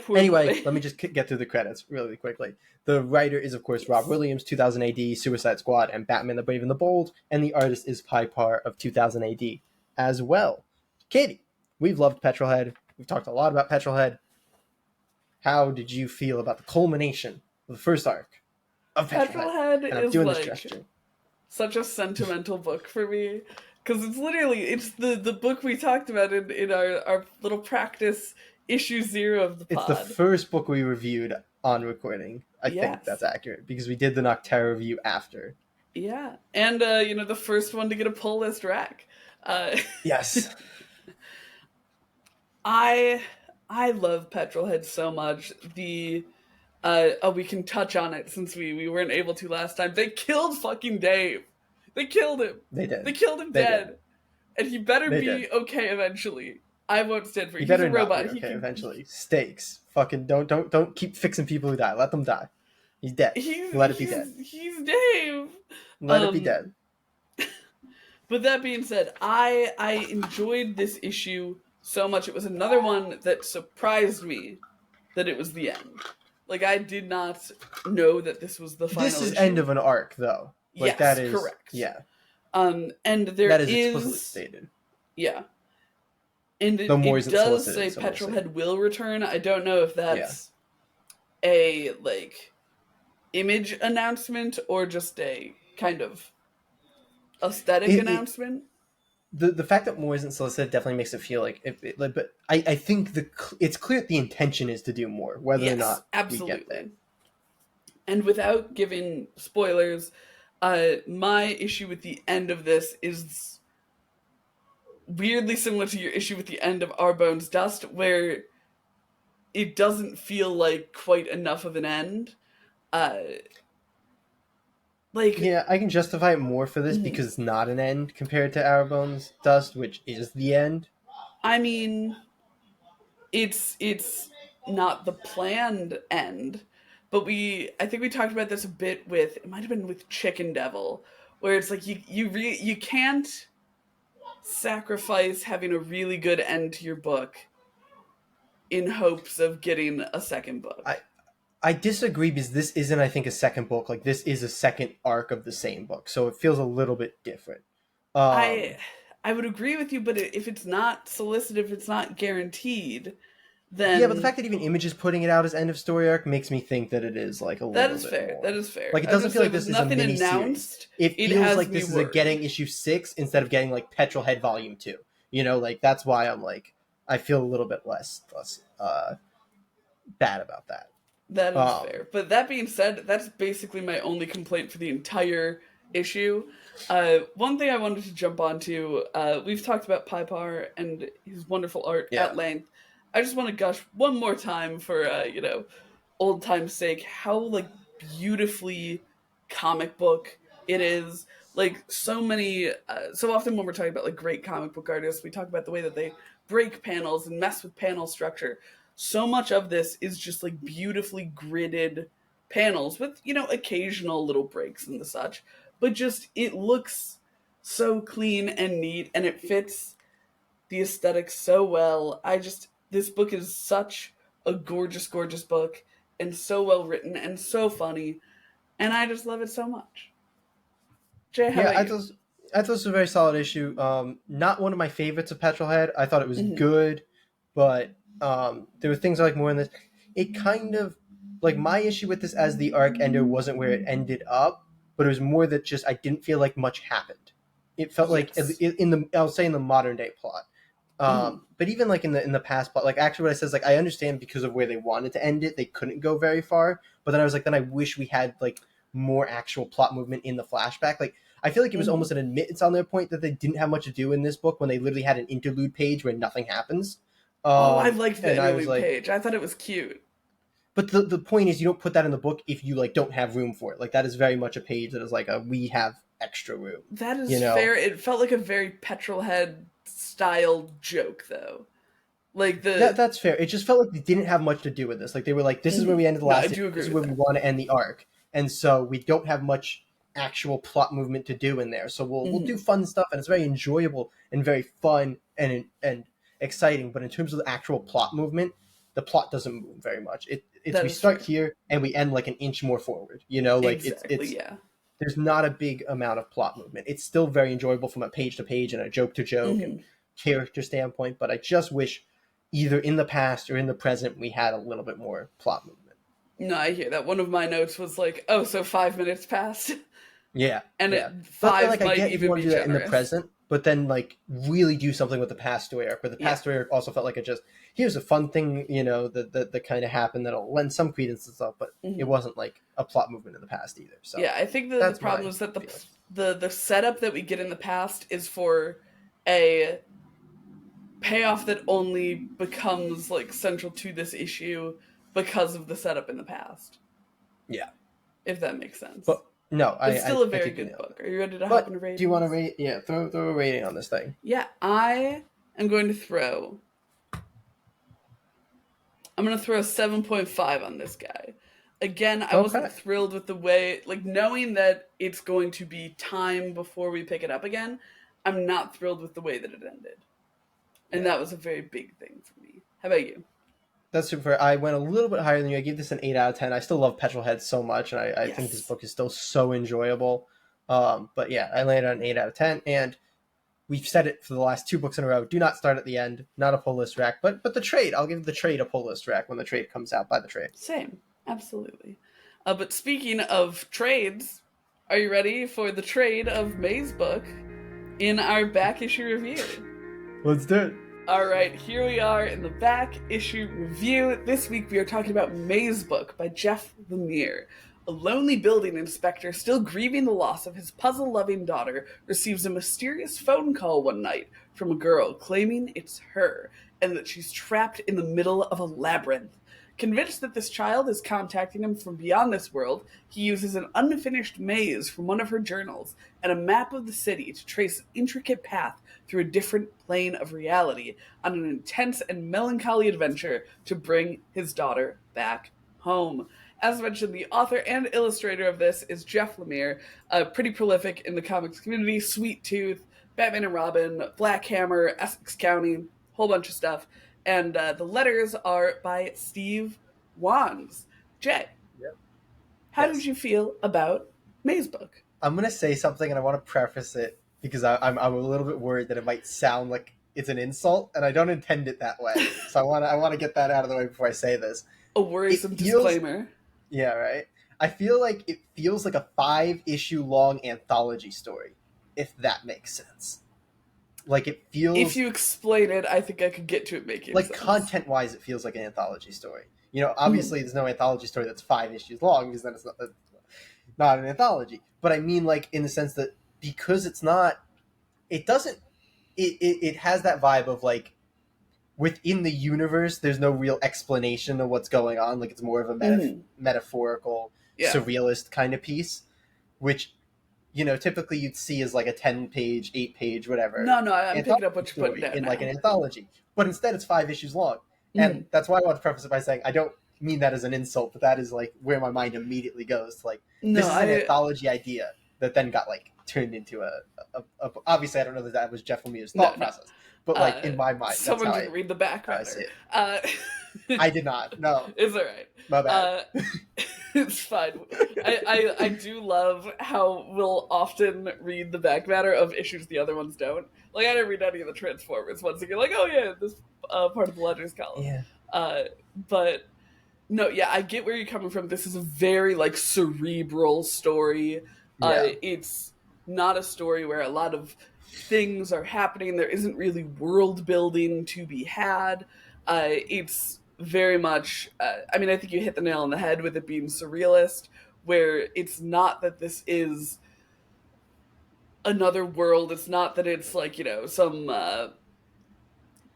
Anyway, let me just get through the credits really quickly. The writer is, of course, Rob Williams, 2000 AD, Suicide Squad, and Batman the Brave and the Bold, and the artist is Pi Par of 2000 AD as well. Katie, we've loved Petrol Head. We've talked a lot about Petrol Head. How did you feel about the culmination of the first arc of Petrol Head? And I'm doing this gesture. Such a sentimental book for me, because it's the book we talked about in our little practice issue 0 of the pod. It's the first book we reviewed on recording. I think that's accurate, because we did the Nocterra review after. Yeah, and the first one to get a pull list rack. Yes. I love Petrol Head so much. We can touch on it since we weren't able to last time. They killed fucking Dave. They killed him. They did. They killed him dead. And he better be okay eventually. I won't stand for it. He's a robot. He can eventually. Stakes. Fucking don't keep fixing people who die. Let them die. He's dead. Let it be dead. He's Dave. Let it be dead. But that being said, I enjoyed this issue so much. It was another one that surprised me that it was the end. Like, I did not know that this was the final issue. End of an arc, though. Like, yes, that is correct. Yeah. And there that is explicitly stated. Yeah. And it does say Petrol Head will return. I don't know if that's a, like, image announcement or just a kind of aesthetic announcement. The fact that more isn't solicited definitely makes it feel like, but I think it's clear that the intention is to do more, whether or not we get there. And without giving spoilers, my issue with the end of this is weirdly similar to your issue with the end of Our Bones Dust, where it doesn't feel like quite enough of an end. Yeah, I can justify it more for this because it's not an end compared to Arrowbone's Dust, which is the end. I mean, it's not the planned end, but I think we talked about this a bit with, it might have been with Chicken Devil, where it's like you can't sacrifice having a really good end to your book in hopes of getting a second book. I disagree because this isn't, I think, a second book. Like, this is a second arc of the same book, so it feels a little bit different. I would agree with you, but if it's not solicited, if it's not guaranteed, then... Yeah, but the fact that even Image is putting it out as end of story arc makes me think that it is, like, a little bit fair. more. That is fair. Like, it doesn't feel like this is a mini series. It feels like this is a getting issue 6 instead of getting, like, Petrol Head Volume 2. You know, like, that's why I'm, like, I feel a little bit less bad about that. That is fair. But that being said, that's basically my only complaint for the entire issue. One thing I wanted to jump onto, we've talked about Pipar and his wonderful art at length. I just want to gush one more time for, old time's sake, how, like, beautifully comic book it is. Like, so often when we're talking about, like, great comic book artists, we talk about the way that they break panels and mess with panel structure. So much of this is just, like, beautifully gridded panels with, occasional little breaks and the such. But just, it looks so clean and neat, and it fits the aesthetic so well. This book is such a gorgeous, gorgeous book, and so well written, and so funny, and I just love it so much. Jay, how about you? I thought it was a very solid issue. Not one of my favorites of Petrol Head. I thought it was good, but... there were things I like more in this. It kind of, like, my issue with this as the arc ender wasn't where it ended up, but it was more that just I didn't feel like much happened. It felt like I'll say in the modern day plot. But even like in the past plot, like actually what I said is like I understand because of where they wanted to end it, they couldn't go very far. But then I was like, then I wish we had like more actual plot movement in the flashback. Like I feel like it was almost an admittance on their point that they didn't have much to do in this book when they literally had an interlude page where nothing happens. I liked the interlude page. I thought it was cute. But the point is, you don't put that in the book if you like don't have room for it. Like that is very much a page that is like we have extra room. That is fair. It felt like a very Petrol Head style joke, though. Like that's fair. It just felt like they didn't have much to do with this. Like they were like, this is where we ended the last. This is where we want to end the arc, and so we don't have much actual plot movement to do in there. So we'll do fun stuff, and it's very enjoyable and very fun and exciting, but in terms of the actual plot movement, the plot doesn't move very much. We start here and we end like an inch more forward. Like exactly, there's not a big amount of plot movement. It's still very enjoyable from a page to page and a joke to joke and character standpoint, but I just wish either in the past or in the present we had a little bit more plot movement. No, I hear that. One of my notes was like, oh, so 5 minutes passed. Yeah. And 5 like, might even be do that in the present. But then, like, really do something with the past story arc, where the past story arc also felt like here's a fun thing, that kind of happened that'll lend some credence and stuff, but it wasn't, like, a plot movement in the past either. So yeah, I think the problem is that the setup that we get in the past is for a payoff that only becomes, like, central to this issue because of the setup in the past. Yeah. If that makes sense. But... No, it's still a very good book. Are you ready to hop into ratings? Do you want to rate? Yeah, throw a rating on this thing. Yeah, I'm going to throw a 7.5 on this guy. Again, I wasn't thrilled with the way, like, knowing that it's going to be time before we pick it up again, I'm not thrilled with the way that it ended. And that was a very big thing for me. How about you? That's super. I went a little bit higher than you. I gave this an 8 out of 10. I still love Petrol Head so much, and I think this book is still so enjoyable. But yeah, I landed on an 8 out of 10, and we've said it for the last 2 books in a row. Do not start at the end. Not a pull list rack, but the trade. I'll give the trade a pull list rack when the trade comes out. Buy the trade. Same. Absolutely. But speaking of trades, are you ready for the trade of Mazebook in our back issue review? Let's do it. All right, here we are in the back issue review. This week we are talking about Mazebook by Jeff Lemire. A lonely building inspector, still grieving the loss of his puzzle-loving daughter, receives a mysterious phone call one night from a girl claiming it's her and that she's trapped in the middle of a labyrinth. Convinced that this child is contacting him from beyond this world, he uses an unfinished maze from one of her journals and a map of the city to trace an intricate path through a different plane of reality on an intense and melancholy adventure to bring his daughter back home. As mentioned, the author and illustrator of this is Jeff Lemire, pretty prolific in the comics community. Sweet Tooth, Batman and Robin, Black Hammer, Essex County, whole bunch of stuff. And the letters are by Steve Wands. Jay, how did you feel about Mazebook? I'm going to say something, and I want to preface it because I'm a little bit worried that it might sound like it's an insult, and I don't intend it that way. So I want to get that out of the way before I say this. A worrisome disclaimer. Yeah, right. I feel like it feels like a 5-issue long anthology story, if that makes sense. Like, it feels... If you explain it, I think I could get to it making sense. Like, content-wise, it feels like an anthology story. You know, obviously, there's no anthology story that's 5 issues long, because then it's not an anthology. But I mean, like, in the sense that because it's not... It doesn't... It has that vibe of, like, within the universe, there's no real explanation of what's going on. Like, it's more of a metaphorical, surrealist kind of piece, which, you know, typically you'd see as like a 10-page, 8-page, whatever. No, I'm picking up what you're putting down in like an anthology. But instead, it's 5 issues long. And that's why I want to preface it by saying I don't mean that as an insult, but that is like where my mind immediately goes to, like, this is an anthology idea that then got like turned into a obviously I don't know that was Jeff Lemire's thought process. But, like, in my mind, someone didn't read the back matter. I did not. No. It's all right. My bad. It's fine. I do love how we'll often read the back matter of issues the other ones don't. Like, I didn't read any of the Transformers ones, and you're like, oh, yeah, this part of the Ledger's column. Yeah. But, no, yeah, I get where you're coming from. This is a very, like, cerebral story. It's not a story where a lot of things are happening. There isn't really world building to be had. It's very much, I mean, I think you hit the nail on the head with it being surrealist, where it's not that this is another world. It's not that it's like, you know, some,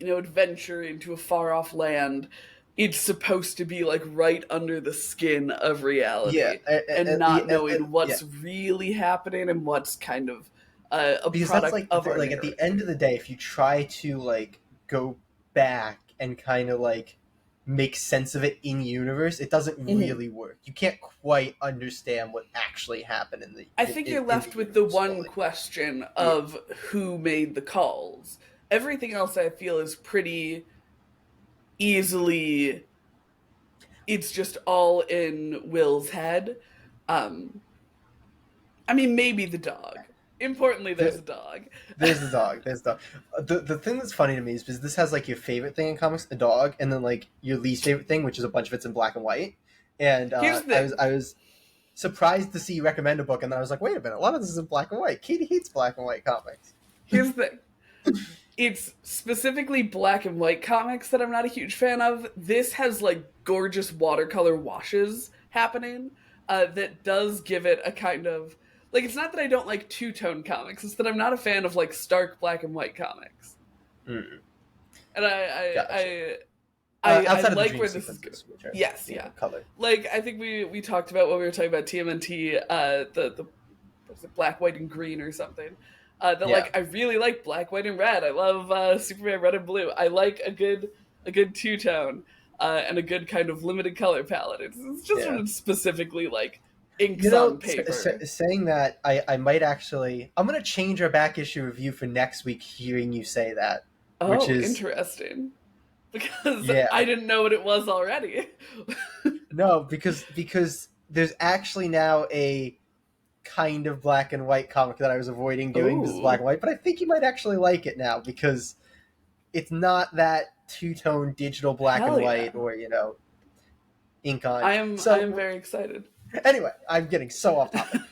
adventure into a far off land. It's supposed to be like right under the skin of reality, and not knowing what's really happening and what's kind of because that's like at the end of the day, if you try to like go back and kind of like make sense of it in universe, it doesn't really work. You can't quite understand what actually happened in the. I think you're left with the one question of who made the calls. Everything else I feel is pretty easily. It's just all in Will's head. I mean, maybe the dog. Importantly, there's a dog. There's the dog. The thing that's funny to me is because this has like your favorite thing in comics, a dog, and then like your least favorite thing, which is a bunch of it's in black and white. And I was surprised to see you recommend a book, and then I was like, wait a minute, a lot of this is in black and white. Katie hates black and white comics. Here's the thing. It's specifically black and white comics that I'm not a huge fan of. This has like gorgeous watercolor washes happening that does give it a kind of... Like, it's not that I don't like two-tone comics. It's that I'm not a fan of, like, stark black and white comics. And I like where this is going. Yes, yeah. Color. Like, I think we talked about when we were talking about TMNT, the what's it, black, white, and green or something. Like, I really like black, white, and red. I love Superman red and blue. I like a good two-tone and a good kind of limited color palette. It's just when it's specifically, like, inks on paper. Saying that, I might actually... I'm going to change our back issue review for next week hearing you say that. Oh, which is interesting. Because I didn't know what it was already. No, because there's actually now a kind of black and white comic that I was avoiding doing because it's black and white, but I think you might actually like it now because it's not that two-tone digital black and white or, ink on. I am very excited. Anyway, I'm getting so off topic.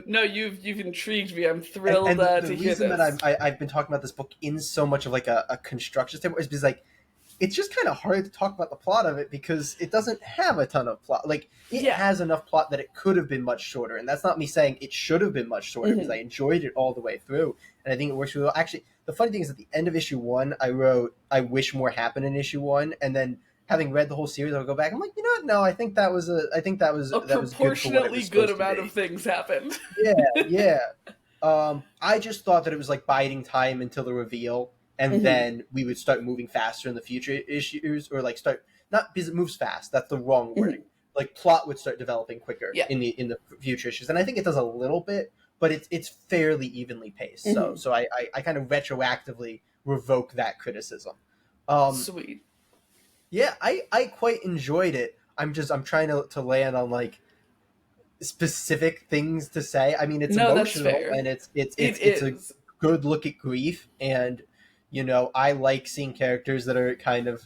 No, you've intrigued me. I'm thrilled to hear this. The reason that I've been talking about this book in so much of like a construction standpoint is because like it's just kind of hard to talk about the plot of it because it doesn't have a ton of plot. Like it has enough plot that it could have been much shorter, and that's not me saying it should have been much shorter because I enjoyed it all the way through, and I think it works really well. Actually, the funny thing is at the end of issue 1, I wrote, "I wish more happened in issue 1," and then having read the whole series, I'll go back. I'm like, you know what? No, I think that was a proportionately good amount of things happened. Yeah. I just thought that it was like biding time until the reveal, and then we would start moving faster in the future issues, or like start, not because it moves fast. That's the wrong wording. Like plot would start developing quicker in the future issues, and I think it does a little bit, but it's fairly evenly paced. So I kind of retroactively revoke that criticism. Sweet. Yeah, I quite enjoyed it. I'm trying to land on like specific things to say. I mean, it's emotional and it's a good look at grief, and you know, I like seeing characters that are kind of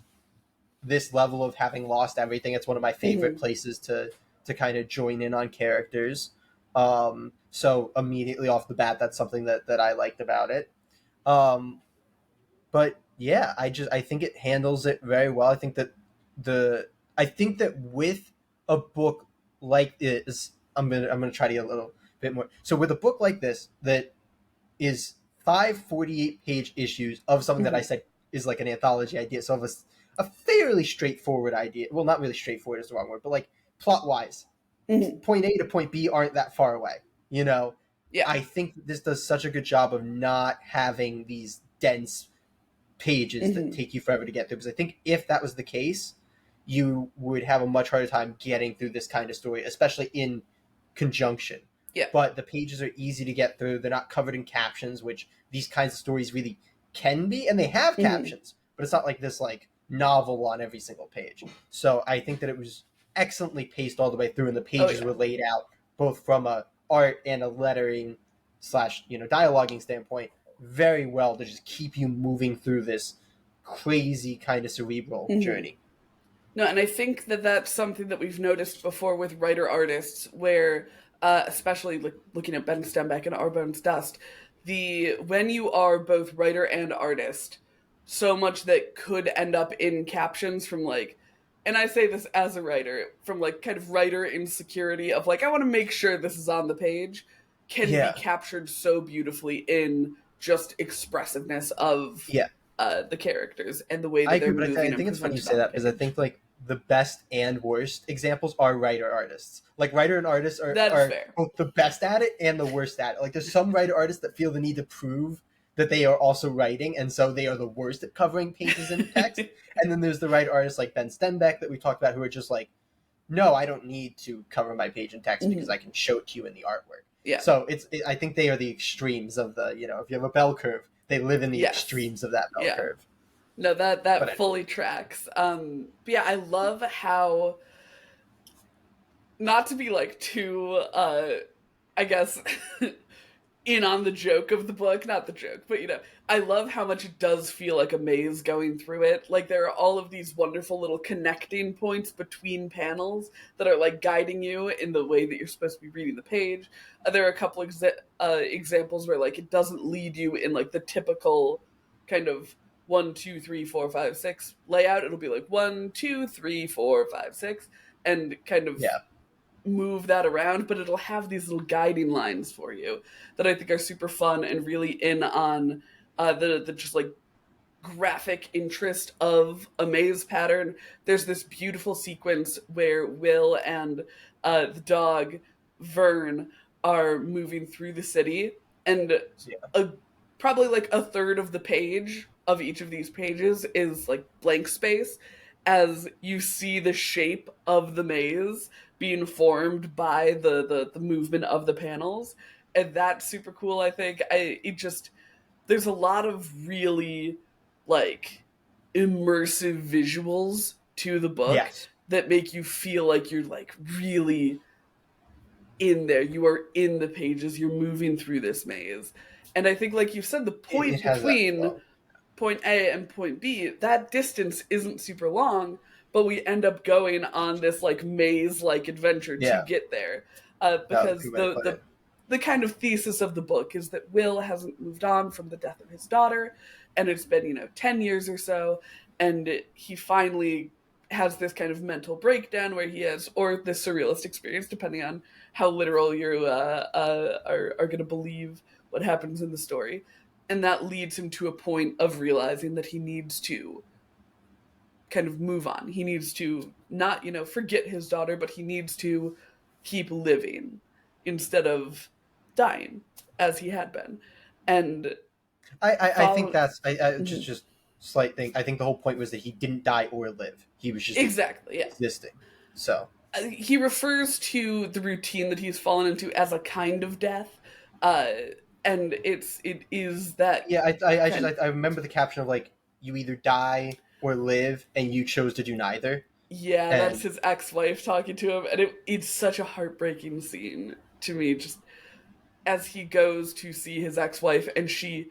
this level of having lost everything. It's one of my favorite places to kind of join in on characters. So immediately off the bat, that's something that I liked about it. But yeah, I think it handles it very well. I think that with a book like this, I'm gonna try to get a little bit more. So with a book like this that is 5 48-page issues of something that I said is like an anthology idea, so of a fairly straightforward idea. Well, not really straightforward is the wrong word, but like plot wise, point A to point B aren't that far away. You know, I think this does such a good job of not having these dense pages that take you forever to get through. Because I think if that was the case, you would have a much harder time getting through this kind of story, especially in conjunction. Yeah. But the pages are easy to get through. They're not covered in captions, which these kinds of stories really can be, and they have captions, but it's not like this like novel on every single page. So I think that it was excellently paced all the way through, and the pages were laid out both from a art and a lettering / dialoguing standpoint very well to just keep you moving through this crazy kind of cerebral journey. No, and I think that that's something that we've noticed before with writer-artists, where, especially looking at Ben Stenbeck and Arbone's Dust, when you are both writer and artist, so much that could end up in captions from like, and I say this as a writer, from like kind of writer insecurity of like, I want to make sure this is on the page, can be captured so beautifully in just expressiveness of the characters and the way that they're moving. I think it's funny you say that, because I think like the best and worst examples are writer artists. Like writer and artists are both the best at it and the worst at it. Like there's some writer artists that feel the need to prove that they are also writing, and so they are the worst at covering pages in text. And then there's the writer artists like Ben Stenbeck that we talked about, who are just like, no, I don't need to cover my page in text because I can show it to you in the artwork. Yeah. So I think they are the extremes of the, if you have a bell curve, they live in the extremes of that bell curve. No, that fully tracks. But yeah, I love how, not to be like too, I guess, in on the joke of the book, not the joke, but I love how much it does feel like a maze going through it. Like there are all of these wonderful little connecting points between panels that are like guiding you in the way that you're supposed to be reading the page. There are a couple examples where like it doesn't lead you in like the typical kind of 1, 2, 3, 4, 5, 6 layout. It'll be like 1, 2, 3, 4, 5, 6, and kind of move that around, but it'll have these little guiding lines for you that I think are super fun and really in on the just like graphic interest of a maze pattern. There's this beautiful sequence where Will and the dog Vern are moving through the city, and probably like a third of the page of each of these pages is like blank space as you see the shape of the maze being formed by the movement of the panels. And that's super cool, I think. There's a lot of really like immersive visuals to the book that make you feel like you're like really in there. You are in the pages, you're moving through this maze. And I think, like you said, the point between point A and point B, that distance isn't super long, but we end up going on this like maze-like adventure to get there. Because the kind of thesis of the book is that Will hasn't moved on from the death of his daughter, and it's been, 10 years or so, and he finally has this kind of mental breakdown where he has, or this surrealist experience, depending on how literal you are going to believe what happens in the story. And that leads him to a point of realizing that he needs to kind of move on. He needs to not, forget his daughter, but he needs to keep living instead of dying as he had been. And I think that's just slight thing. I think the whole point was that he didn't die or live. He was just existing. So he refers to the routine that he's fallen into as a kind of death, and it is that. Yeah, I remember the caption of like, you either die or live, and you chose to do neither. Yeah, and that's his ex-wife talking to him, and it's such a heartbreaking scene to me, just as he goes to see his ex-wife, and she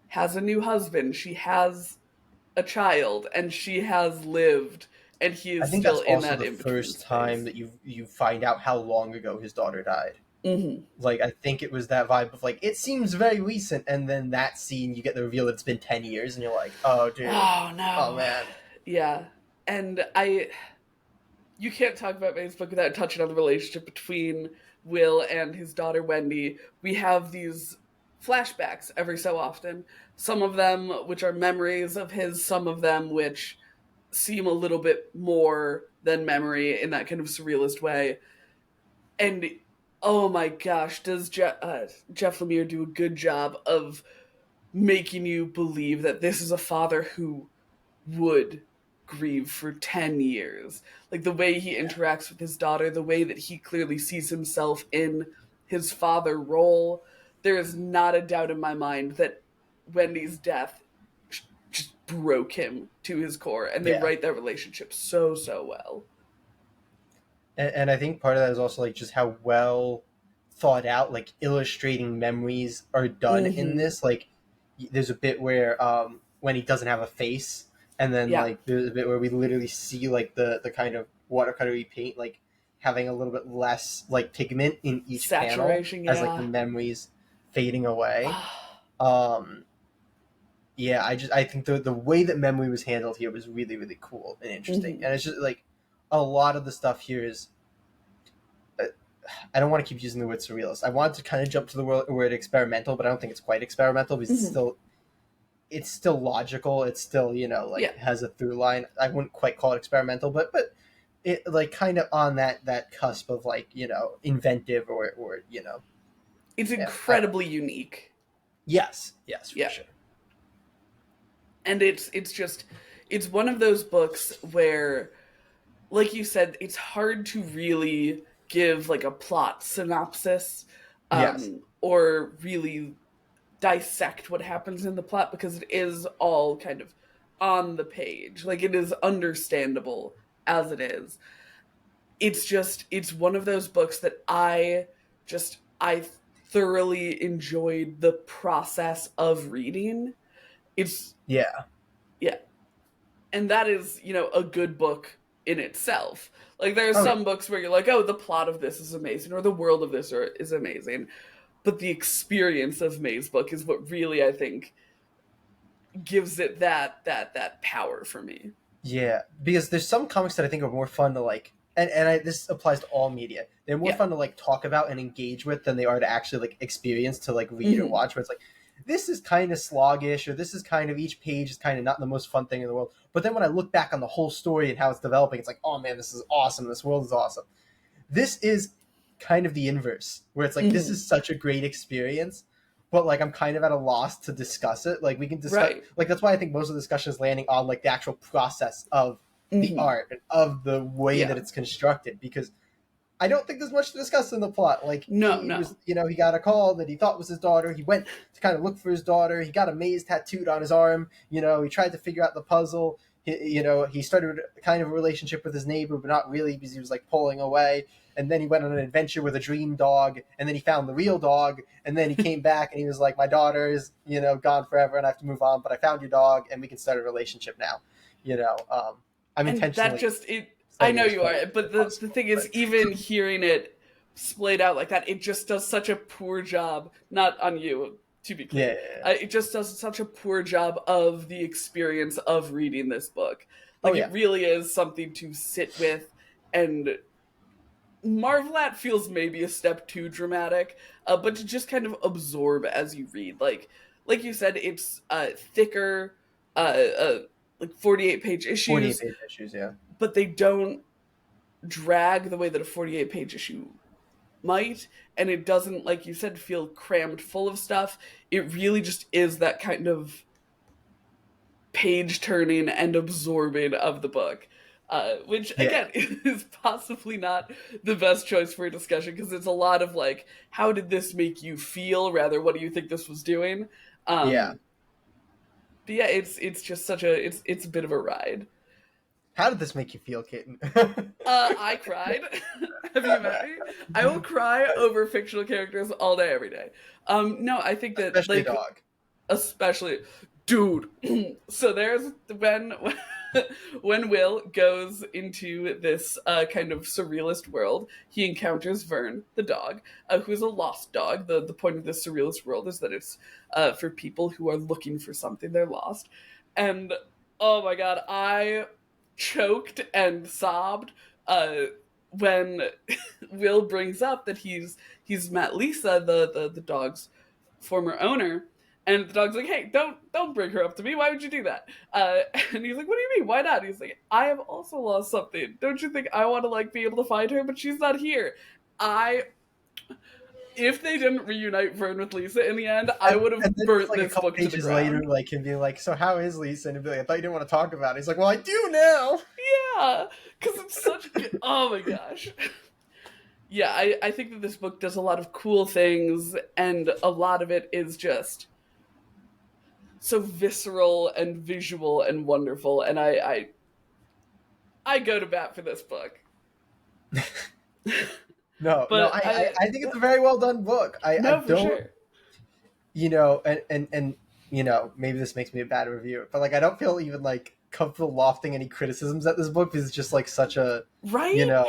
has a new husband, she has a child, and she has lived, and he is still in that in-between space. I think that's also the first time that you find out how long ago his daughter died. Mm-hmm. Like, I think it was that vibe of like, it seems very recent, and then that scene, you get the reveal that it's been 10 years, and you're like, oh dude, oh no, oh man. Yeah, and you can't talk about Mazebook without touching on the relationship between Will and his daughter Wendy. We have these flashbacks every so often, some of them which are memories of his, some of them which seem a little bit more than memory in that kind of surrealist way. And oh my gosh, does Jeff Lemire do a good job of making you believe that this is a father who would grieve for 10 years. Like, the way he interacts with his daughter, the way that he clearly sees himself in his father role. There is not a doubt in my mind that Wendy's death just broke him to his core, and they write that relationship so well. And I think part of that is also like just how well thought out, like, illustrating memories are done in this. Like, there's a bit where when he doesn't have a face, and then like there's a bit where we literally see like the kind of watercolor paint like having a little bit less like pigment in each saturation panel as like the memories fading away. I think the way that memory was handled here was really, really cool and interesting. And it's just like a lot of the stuff here is I don't want to keep using the word surrealist. I wanted to kind of jump to the word experimental, but I don't think it's quite experimental because it's still logical. It's still, has a through line. I wouldn't quite call it experimental, but it like kind of on that cusp of like, inventive or It's incredibly unique. Yes, for sure. And it's one of those books where, like you said, it's hard to really give like a plot synopsis or really dissect what happens in the plot, because it is all kind of on the page. Like, it is understandable as it is. It's one of those books that I thoroughly enjoyed the process of reading. And that is, a good book in itself. Like, there are some books where you're like, oh, the plot of this is amazing, or the world of this is amazing. But the experience of Mazebook is what really, I think, gives it that power for me. Yeah, because there's some comics that I think are more fun to like, and this applies to all media. They're more fun to like talk about and engage with than they are to actually like experience, to like read or watch. Where it's like, this is kind of sloggish, or this is kind of, each page is kind of not the most fun thing in the world. But then when I look back on the whole story and how it's developing, it's like, oh man, this is awesome. This world is awesome. This is kind of the inverse, where it's like, this is such a great experience, but like I'm kind of at a loss to discuss it. Like, we can discuss, like, that's why I think most of the discussion is landing on like the actual process of the art and of the way that it's constructed, because I don't think there's much to discuss in the plot. Like, he got a call that he thought was his daughter. He went to kind of look for his daughter. He got a maze tattooed on his arm. He tried to figure out the puzzle. He started kind of a relationship with his neighbor, but not really, because he was like pulling away. And then he went on an adventure with a dream dog, and then he found the real dog, and then he came back and he was like, my daughter is, gone forever and I have to move on, but I found your dog and we can start a relationship now. I'm intentionally... I know you are, but the thing is, even hearing it splayed out like that, it just does such a poor job, not on you, to be clear. It just does such a poor job of the experience of reading this book. Like, it really is something to sit with and marvel at. Feels maybe a step too dramatic, but to just kind of absorb as you read. Like you said, it's thicker, like 48-page issues. 48-page issues, yeah. But they don't drag the way that a 48-page issue might, and it doesn't, like you said, feel crammed full of stuff. It really just is that kind of page turning and absorbing of the book, which again is possibly not the best choice for a discussion, because it's a lot of like, how did this make you feel, rather what do you think this was doing. But yeah, it's just such a it's a bit of a ride. How did this make you feel, Kitten? I cried. Have you met me? I will cry over fictional characters all day, every day. No, I think that especially like, dog. Especially, dude. So there's when Will goes into this kind of surrealist world, he encounters Vern, the dog, who's a lost dog. The point of this surrealist world is that it's for people who are looking for something they're lost. And oh my god, I choked and sobbed when Will brings up that he's met Lisa, the dog's former owner, and the dog's like, "Hey, don't bring her up to me. Why would you do that?" And he's like, "What do you mean? Why not?" He's like, "I have also lost something. Don't you think I want to like be able to find her? But she's not here." If they didn't reunite Vern with Lisa in the end, I would have burnt like this a couple book to the pages ground. later, like him being like, "So how is Lisa?" And he'd be like, "I thought you didn't want to talk about it." He's like, "Well, I do now." Yeah, because it's such good. Oh my gosh. Yeah, I think that this book does a lot of cool things, and a lot of it is just so visceral and visual and wonderful, and I go to bat for this book. I think it's a very well done book. I don't, for sure. You know, and you know, maybe this makes me a bad reviewer, but like I don't feel even like comfortable lofting any criticisms at this book, because it's just like such a you know,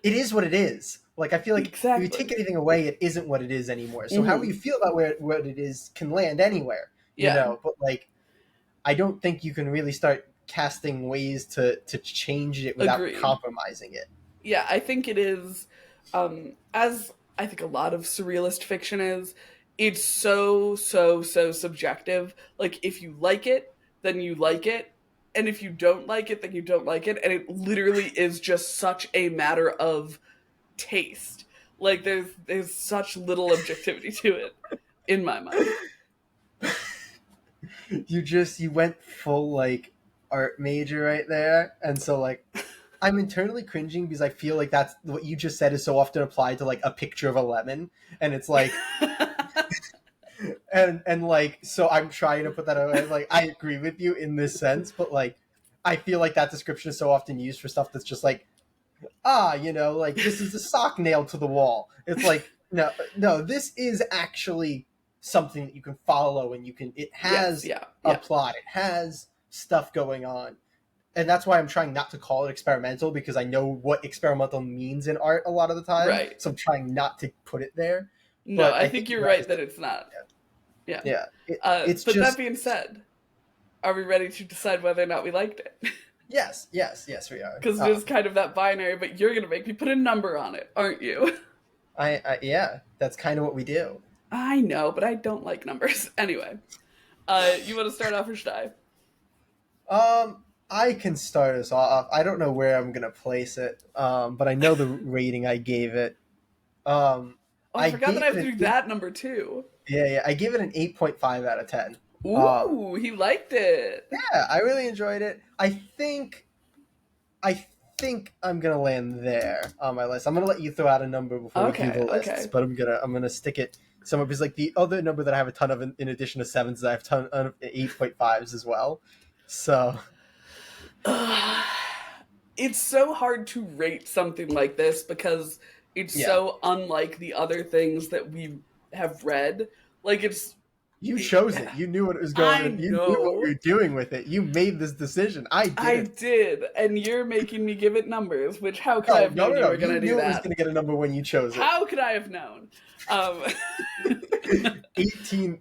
it is what it is. Like I feel like if you take anything away, it isn't what it is anymore. So however you feel about what it is can land anywhere. You know, but like I don't think you can really start casting ways to change it without compromising it. Yeah, I think it is, as I think a lot of surrealist fiction is, it's so subjective. Like, if you like it, then you like it. And if you don't like it, then you don't like it. And it literally is just such a matter of taste. Like, there's such little objectivity to it, in my mind. You went full, like, art major right there. And so, like, I'm internally cringing because I feel like that's what you just said is so often applied to like a picture of a lemon, and it's like, and like, so I'm trying to put that away. Like, I agree with you in this sense, but like, I feel like that description is so often used for stuff that's just like, you know, like this is a sock nailed to the wall. It's like, no, this is actually something that you can follow, and it has a plot, it has stuff going on. And that's why I'm trying not to call it experimental, because I know what experimental means in art a lot of the time. Right. So I'm trying not to put it there. No, but I think you're right that it's not. Yeah. But just, that being said, are we ready to decide whether or not we liked it? Yes, we are. Because it is kind of that binary, but you're going to make me put a number on it, aren't you? Yeah, that's kind of what we do. I know, but I don't like numbers. Anyway, you want to start off or should I? I can start us off. I don't know where I'm going to place it, but I know the rating I gave it. I forgot that I have to do that number too. Yeah, I gave it an 8.5 out of 10. Ooh, he liked it. Yeah, I really enjoyed it. I think I'm going to land there on my list. I'm going to let you throw out a number before we do the lists, but I'm going to stick it somewhere, because like the other number that I have a ton of in addition to 7s, I have a ton of 8.5s as well. So it's so hard to rate something like this because it's so unlike the other things that we have read. Like, you chose it. You knew what it was going. You knew what you were doing with it. You made this decision. I did, and you're making me give it numbers. Which how could I have known you were going to do that? You knew it was going to get a number when you chose it. How could I have known? 18.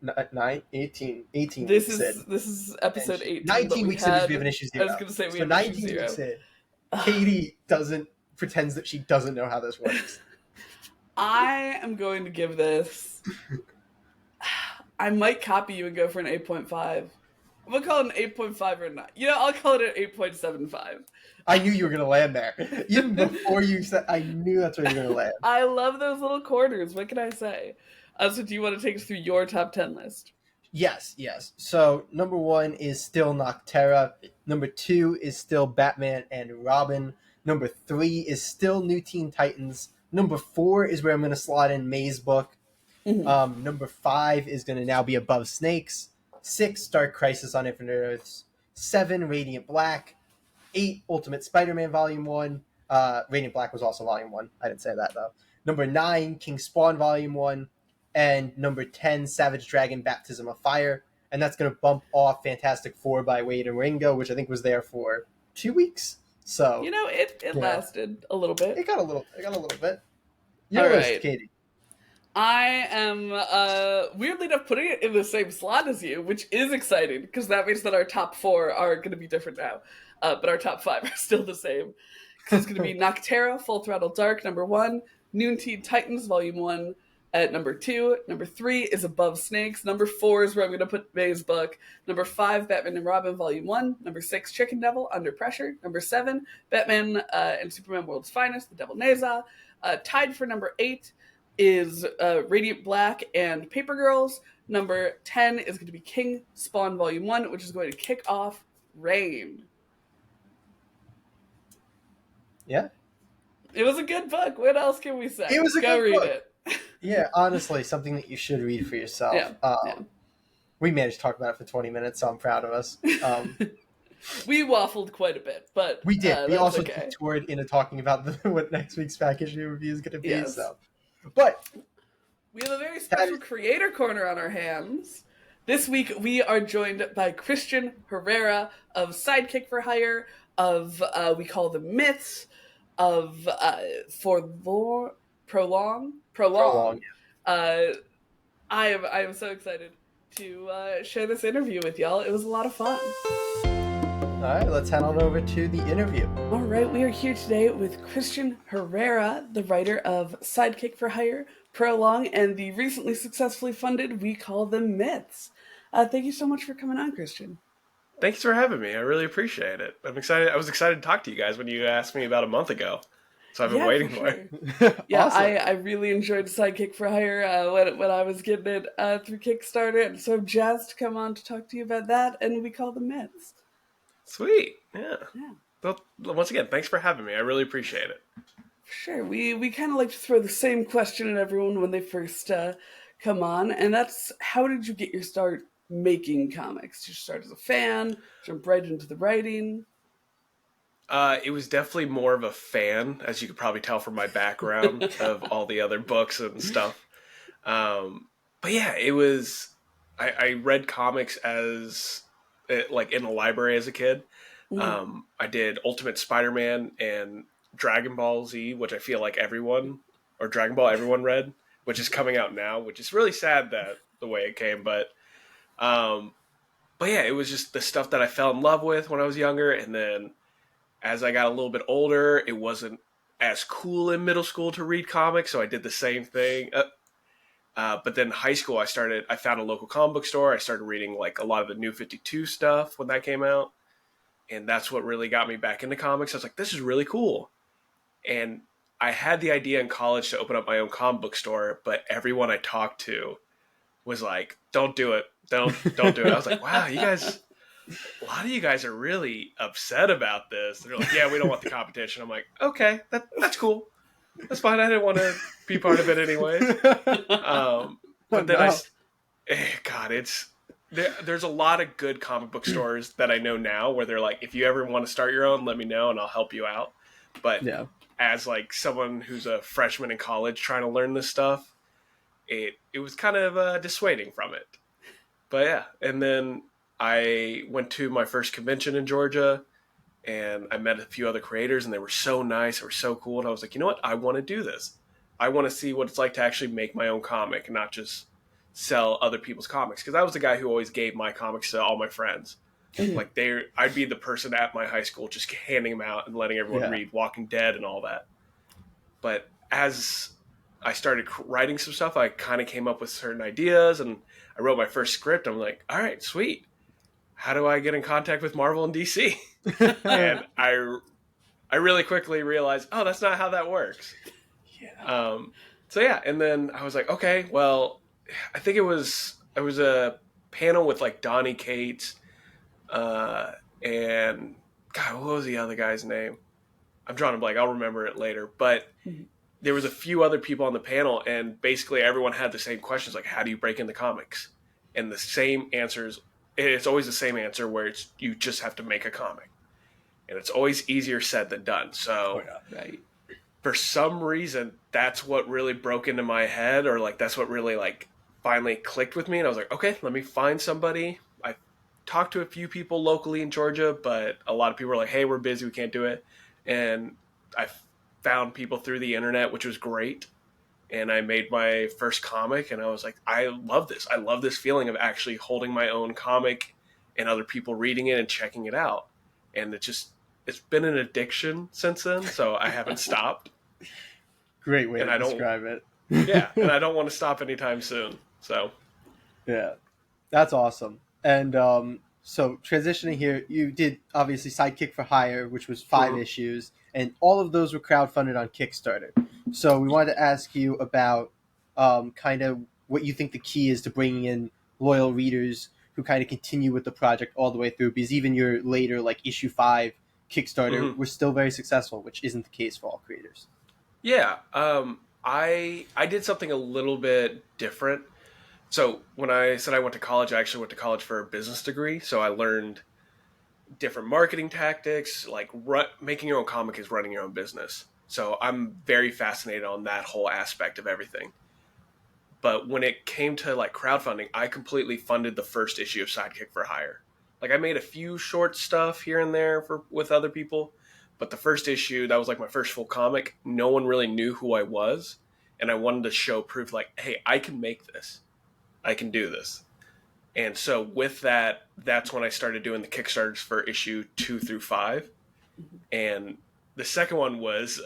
This is episode 18. 19 weeks in, we have an issue 0. I was going to say we have 19 weeks in. Katie pretends that she doesn't know how this works. I am going to give this. I might copy you and go for an 8.5. I'm gonna call it an 8.5 or a 9. I'll call it an 8.75. I knew you were gonna land there. Even before you said, I knew that's where you were gonna land. I love those little corners. What can I say? So do you want to take us through your top 10 list? Yes. So number 1 is still Nocterra. Number 2 is still Batman and Robin. Number 3 is still New Teen Titans. Number 4 is where I'm gonna slot in Mazebook. Mm-hmm. Number 5 is gonna now be Above Snakes. 6, Dark Crisis on Infinite Earths. 7, Radiant Black. 8, Ultimate Spider-Man Volume 1. Radiant Black was also Volume 1. I didn't say that, though. Number 9, King Spawn Volume 1. And number 10, Savage Dragon Baptism of Fire. And that's going to bump off Fantastic Four by Wade and Ringo, which I think was there for 2 weeks. So it lasted a little bit. It got a little bit. Your list, Katie. I am weirdly enough putting it in the same slot as you, which is exciting because that means that our top 4 are going to be different now, but our top 5 are still the same. Because it's going to be Nocterra, Full Throttle Dark, number 1, New Teen Titans, Volume 1 at number 2. Number 3 is Above Snakes. Number 4 is where I'm going to put Mazebook. Number 5, Batman and Robin, Volume 1. Number 6, Chicken Devil, Under Pressure. Number 7, Batman and Superman World's Finest, The Devil Neza. Tied for number 8 is Radiant Black and Paper Girls. Number 10 is going to be King Spawn Volume 1, which is going to kick off Reign. Yeah. It was a good book. What else can we say? It was a Go good read book. It. Yeah, honestly, something that you should read for yourself. Yeah. We managed to talk about it for 20 minutes, so I'm proud of us. We waffled quite a bit, but we did. We also detoured into talking about what next week's back issue review is going to be. Yes. So, but we have a very special creator corner on our hands. This week we are joined by Kristian Herrera of Sidekick for Hire, of We Call Them Myths, of Prolong. I am so excited to share this interview with y'all. It was a lot of fun. All right, let's head on over to the interview. All right, we are here today with Kristian Herrera, the writer of Sidekick for Hire, Prolong, and the recently successfully funded We Call Them Myths. Thank you so much for coming on, Kristian. Thanks for having me. I really appreciate it. I'm excited. I was excited to talk to you guys when you asked me about a month ago. So I've been waiting for it. Yeah, Awesome. I really enjoyed Sidekick for Hire when I was getting it through Kickstarter. And so I'm jazzed to come on to talk to you about that. And We Call Them Myths. Sweet. Yeah. Well, once again, thanks for having me. I really appreciate it. Sure. We kind of like to throw the same question at everyone when they first come on. And that's, how did you get your start making comics? Did you start as a fan? Jump right into the writing? It was definitely more of a fan, as you could probably tell from my background of all the other books and stuff. But yeah, it was, I read comics as, like in the library as a kid. Mm. I did Ultimate Spider-Man and Dragon Ball Z, which I feel like everyone read, which is coming out now, which is really sad that the way it came, but yeah, it was just the stuff that I fell in love with when I was younger. And then as I got a little bit older, it wasn't as cool in middle school to read comics, so I did the same thing. But then high school, I found a local comic book store. I started reading like a lot of the New 52 stuff when that came out. And that's what really got me back into comics. I was like, this is really cool. And I had the idea in college to open up my own comic book store, but everyone I talked to was like, don't do it. Don't do it. I was like, wow, a lot of you guys are really upset about this. They're like, yeah, we don't want the competition. I'm like, okay, that's cool. That's fine. I didn't want to be part of it anyways. But then there's a lot of good comic book stores that I know now where they're like, if you ever want to start your own, let me know and I'll help you out. But as like someone who's a freshman in college trying to learn this stuff, it was kind of dissuading from it. But yeah, and then I went to my first convention in Georgia and I met a few other creators and they were so nice. They were so cool. And I was like, you know what? I want to do this. I want to see what it's like to actually make my own comic and not just sell other people's comics. Because I was the guy who always gave my comics to all my friends. Like I'd be the person at my high school just handing them out and letting everyone read Walking Dead and all that. But as I started writing some stuff, I kind of came up with certain ideas and I wrote my first script. I'm like, all right, sweet. how do I get in contact with Marvel and DC? And I really quickly realized, oh, that's not how that works. Yeah. So yeah, and then I was like, okay, well, I think it was a panel with like Donnie Cates, and God, what was the other guy's name? I'm drawing a blank. I'll remember it later. But there was a few other people on the panel, and basically everyone had the same questions, like, how do you break into comics? And the same answers. It's always the same answer, where it's you just have to make a comic, and it's always easier said than done. So, right. For some reason, that's what really broke into my head, or like that's what really like finally clicked with me. And I was like, okay, let me find somebody. I talked to a few people locally in Georgia, but a lot of people were like, hey, we're busy, we can't do it. And I found people through the internet, which was great. And I made my first comic, and I was like, I love this. I love this feeling of actually holding my own comic and other people reading it and checking it out. And it's been an addiction since then, so I haven't stopped. Great way to describe it. Yeah, and I don't want to stop anytime soon. So, yeah, that's awesome. And so transitioning here, you did obviously Sidekick for Hire, which was 5 issues, and all of those were crowdfunded on Kickstarter. So we wanted to ask you about kind of what you think the key is to bringing in loyal readers who kind of continue with the project all the way through, because even your later, like, issue 5 Kickstarter was still very successful, which isn't the case for all creators. Yeah, I did something a little bit different. So when I said I went to college, I actually went to college for a business degree. So I learned different marketing tactics, like making your own comic is running your own business. So I'm very fascinated on that whole aspect of everything. But when it came to like crowdfunding, I completely funded the first issue of Sidekick for Hire. Like I made a few short stuff here and there with other people, but the first issue, that was like my first full comic. No one really knew who I was, and I wanted to show proof like, hey, I can make this. I can do this. And so with that, that's when I started doing the Kickstarters for issue 2 through 5. And the second one was,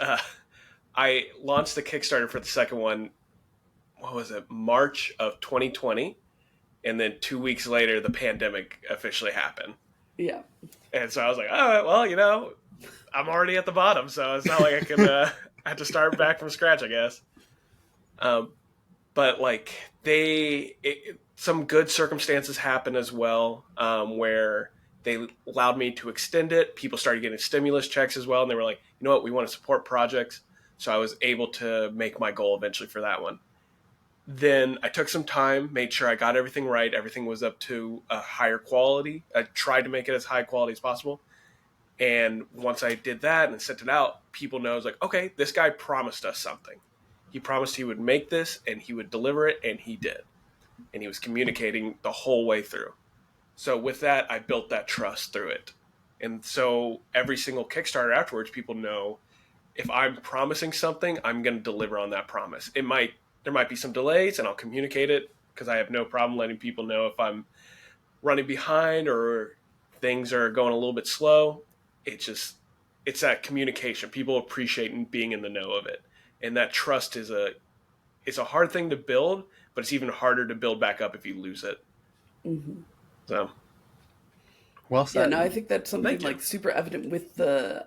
I launched the Kickstarter for the second one, what was it, March of 2020. And then 2 weeks later, the pandemic officially happened. Yeah. And so I was like, oh, well, I'm already at the bottom, so it's not like I can I have to start back from scratch, I guess. But like some good circumstances happened as well, where they allowed me to extend it. People started getting stimulus checks as well, and they were like, you know what, we want to support projects. So I was able to make my goal eventually for that one. Then I took some time, made sure I got everything right. Everything was up to a higher quality. I tried to make it as high quality as possible. And once I did that and sent it out, people know, it's like, okay, this guy promised us something. He promised he would make this and he would deliver it, and he did. And he was communicating the whole way through. So with that, I built that trust through it. And so every single Kickstarter afterwards, people know if I'm promising something, I'm going to deliver on that promise. There might be some delays, and I'll communicate it because I have no problem letting people know if I'm running behind or things are going a little bit slow. It's that communication. People appreciate being in the know of it. And that trust it's a hard thing to build, but it's even harder to build back up if you lose it. Mm-hmm. So, well said. Yeah, no, I think that's something like super evident with the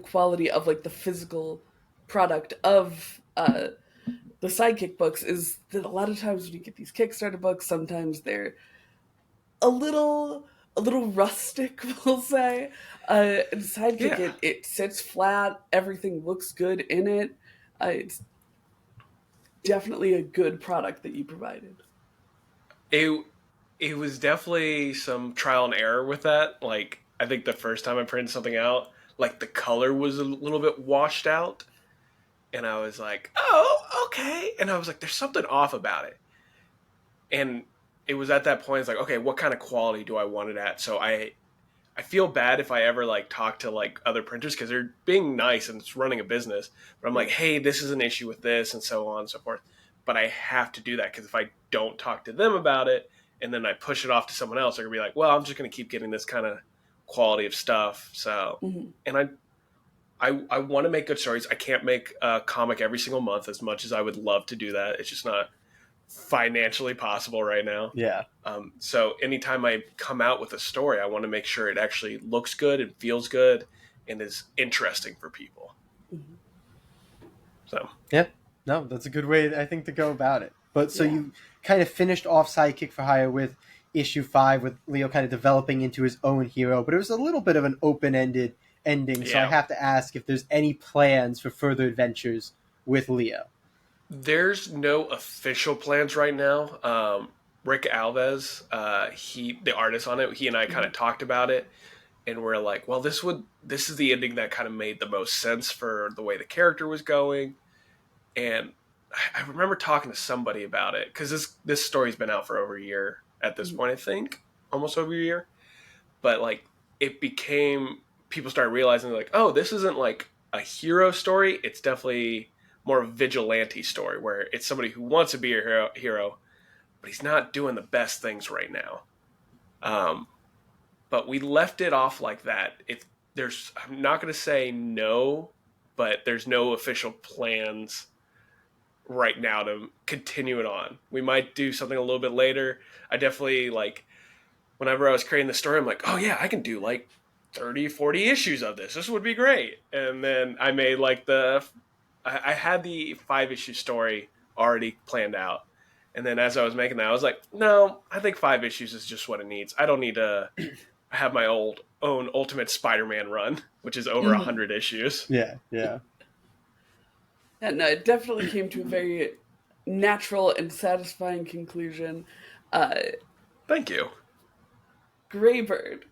quality of like the physical product of the Sidekick books is that a lot of times when you get these Kickstarter books, sometimes they're a little rustic, we'll say. And Sidekick, it sits flat. Everything looks good in it. It's definitely a good product that you provided. It was definitely some trial and error with that. Like, I think the first time I printed something out, like the color was a little bit washed out. And I was like, oh, okay. And I was like, there's something off about it. And it was at that point, it's like, okay, what kind of quality do I want it at? So I feel bad if I ever like talk to like other printers because they're being nice and it's running a business. But I'm like, hey, this is an issue with this and so on and so forth. But I have to do that because if I don't talk to them about it and then I push it off to someone else, they're going to be like, well, I'm just going to keep getting this kind of quality of stuff. So, and I want to make good stories. I can't make a comic every single month as much as I would love to do that. It's just not financially possible right now. Yeah. So anytime I come out with a story, I want to make sure it actually looks good and feels good and is interesting for people. Mm-hmm. So yeah, no, that's a good way, I think, to go about it. But so you kind of finished off Sidekick for Hire with issue 5, with Leo kind of developing into his own hero, but it was a little bit of an open-ended ending. So I have to ask if there's any plans for further adventures with Leo. There's no official plans right now. Rick Alves, the artist on it, he and I kind of talked about it, and we're like, well, this is the ending that kind of made the most sense for the way the character was going. And I remember talking to somebody about it, because this story's been out for over a year at this point, I think, almost over a year. But like, it became, people started realizing like, oh, this isn't like a hero story. It's definitely more of a vigilante story, where it's somebody who wants to be a hero, but he's not doing the best things right now. But we left it off like that. I'm not going to say no, but there's no official plans right now to continue it on. We might do something a little bit later. I definitely, like, whenever I was creating the story, I'm like, oh yeah, I can do like 30, 40 issues of this. This would be great. And then I made like I had the 5-issue story already planned out. And then as I was making that, I was like, no, I think 5 issues is just what it needs. I don't need to have my own Ultimate Spider-Man run, which is over 100 issues. Yeah. And it definitely came to a very natural and satisfying conclusion. Thank you. Greybird.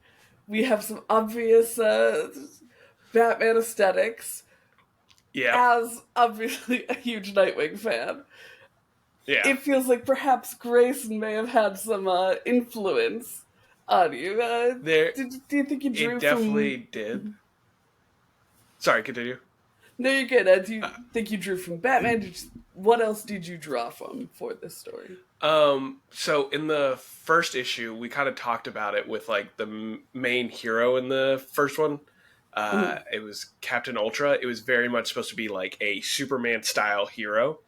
We have some obvious Batman aesthetics. Yeah. As obviously a huge Nightwing fan. Yeah. It feels like perhaps Grayson may have had some influence on you. Do you think you drew from... It definitely did. Sorry, continue. No, you're good. Do you think you drew from Batman? What else did you draw from for this story? So in the first issue, we kind of talked about it with like the main hero in the first one. It was Captain Ultra. It was very much supposed to be like a Superman style hero,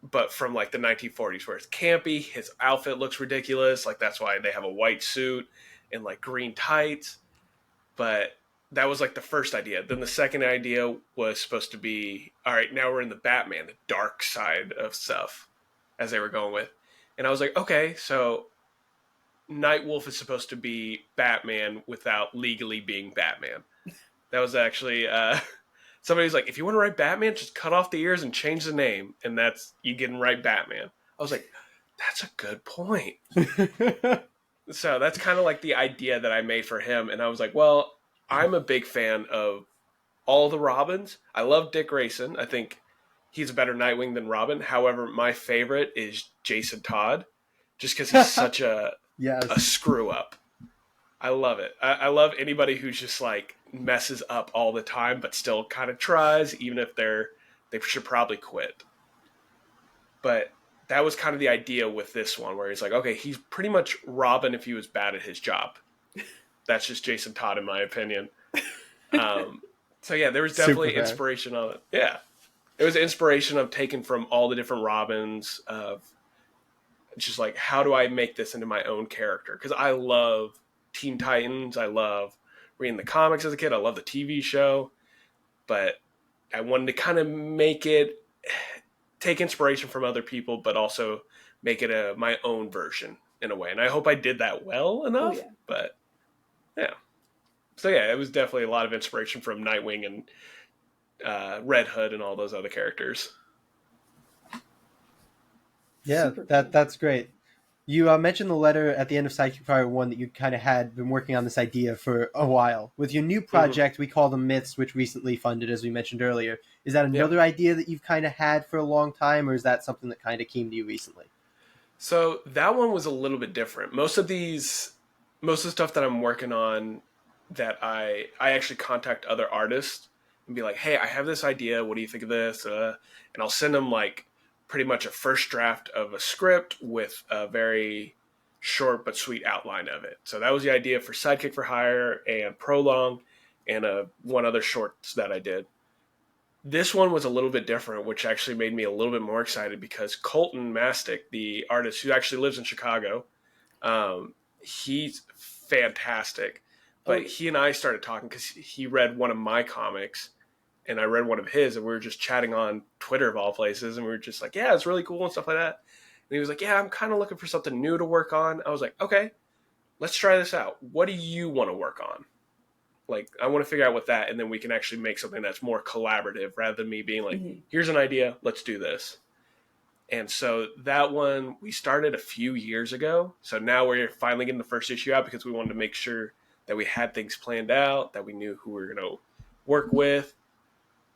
but from like the 1940s, where it's campy. His outfit looks ridiculous. Like, that's why they have a white suit and like green tights. But that was like the first idea. Then the second idea was supposed to be, all right, now we're in the Batman, the dark side of stuff, as they were going with. And I was like, okay, so Nightwolf is supposed to be Batman without legally being Batman. That was actually, somebody was like, if you want to write Batman, just cut off the ears and change the name. And you can write Batman. I was like, that's a good point. So that's kind of like the idea that I made for him. And I was like, well, I'm a big fan of all the Robins. I love Dick Grayson. I think he's a better Nightwing than Robin. However, my favorite is Jason Todd, just because he's such a screw up. I love it. I love anybody who's just like messes up all the time, but still kind of tries, even if they should probably quit. But that was kind of the idea with this one, where he's like, okay, he's pretty much Robin if he was bad at his job. That's just Jason Todd, in my opinion. So yeah, there was definitely inspiration on it. Yeah. It was inspiration of taken from all the different Robins, of just like, how do I make this into my own character? Because I love Teen Titans. I love reading the comics as a kid. I love the TV show. But I wanted to kind of take inspiration from other people, but also make it my own version in a way. And I hope I did that well enough. Oh, yeah. But yeah. So yeah, it was definitely a lot of inspiration from Nightwing and Red Hood and all those other characters. Yeah, that's great. You mentioned the letter at the end of Sidekick Fire 1 that you kind of had been working on this idea for a while. With your new project, we call them Myths, which recently funded, as we mentioned earlier. Is that another idea that you've kind of had for a long time, or is that something that kind of came to you recently? So that one was a little bit different. Most of the stuff that I'm working on, that I actually contact other artists and be like, hey, I have this idea. What do you think of this? And I'll send them like pretty much a first draft of a script with a very short but sweet outline of it. So that was the idea for Sidekick for Hire and Prolong, and one other shorts that I did. This one was a little bit different, which actually made me a little bit more excited because Colton Mastic, the artist who actually lives in Chicago, he's fantastic. But he and I started talking because he read one of my comics and I read one of his, and we were just chatting on Twitter of all places, and we were just like, yeah, it's really cool and stuff like that. And he was like, yeah, I'm kind of looking for something new to work on. I was like, okay, let's try this out. What do you want to work on? Like, I want to figure out what that, and then we can actually make something that's more collaborative rather than me being like, here's an idea, let's do this. And so that one, we started a few years ago. So now we're finally getting the first issue out because we wanted to make sure that we had things planned out, that we knew who we were going to work with.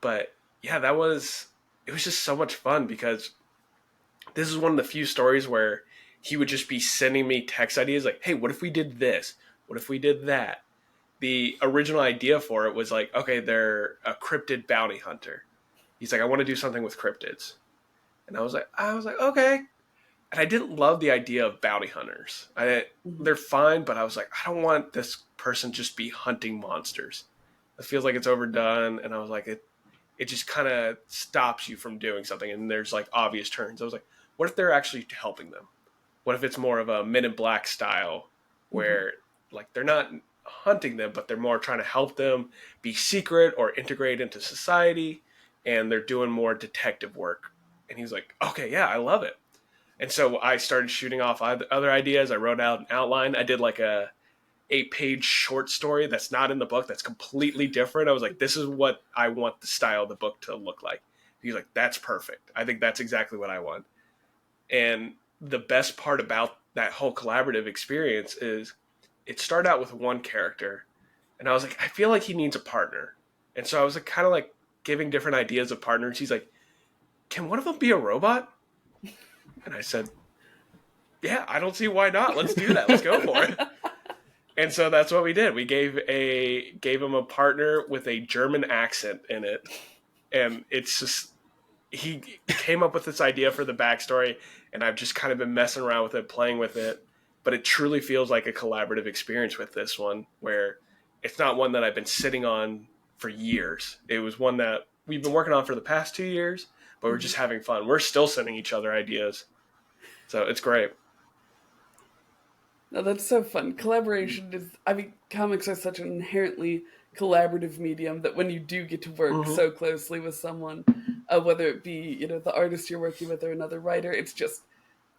But yeah, it was just so much fun because this is one of the few stories where he would just be sending me text ideas like, hey, what if we did this? What if we did that? The original idea for it was like, okay, they're a cryptid bounty hunter. He's like, I want to do something with cryptids. And I was like, okay. And I didn't love the idea of bounty hunters. They're fine, but I was like, I don't want this person just be hunting monsters. It feels like it's overdone. And I was like, it just kind of stops you from doing something. And there's like obvious turns. I was like, what if they're actually helping them? What if it's more of a Men in Black style where like they're not hunting them, but they're more trying to help them be secret or integrate into society, and they're doing more detective work. And he's like, okay, yeah, I love it. And so I started shooting off other ideas. I wrote out an outline. I did like a 8-page short story that's not in the book, that's completely different. I was like, this is what I want the style of the book to look like. He's like, that's perfect. I think that's exactly what I want. And the best part about that whole collaborative experience is it started out with one character, and I was like, I feel like he needs a partner. And so I was like, kind of like giving different ideas of partners. He's like, can one of them be a robot? And I said, yeah, I don't see why not. Let's do that. Let's go for it. And so that's what we did. We gave him a partner with a German accent in it. And it's just, he came up with this idea for the backstory, and I've just kind of been messing around with it, playing with it. But it truly feels like a collaborative experience with this one, where it's not one that I've been sitting on for years. It was one that we've been working on for the past 2 years, but we're just having fun. We're still sending each other ideas. So it's great. No, that's so fun. Collaboration is, comics are such an inherently collaborative medium that when you do get to work so closely with someone, whether it be, the artist you're working with or another writer, it's just,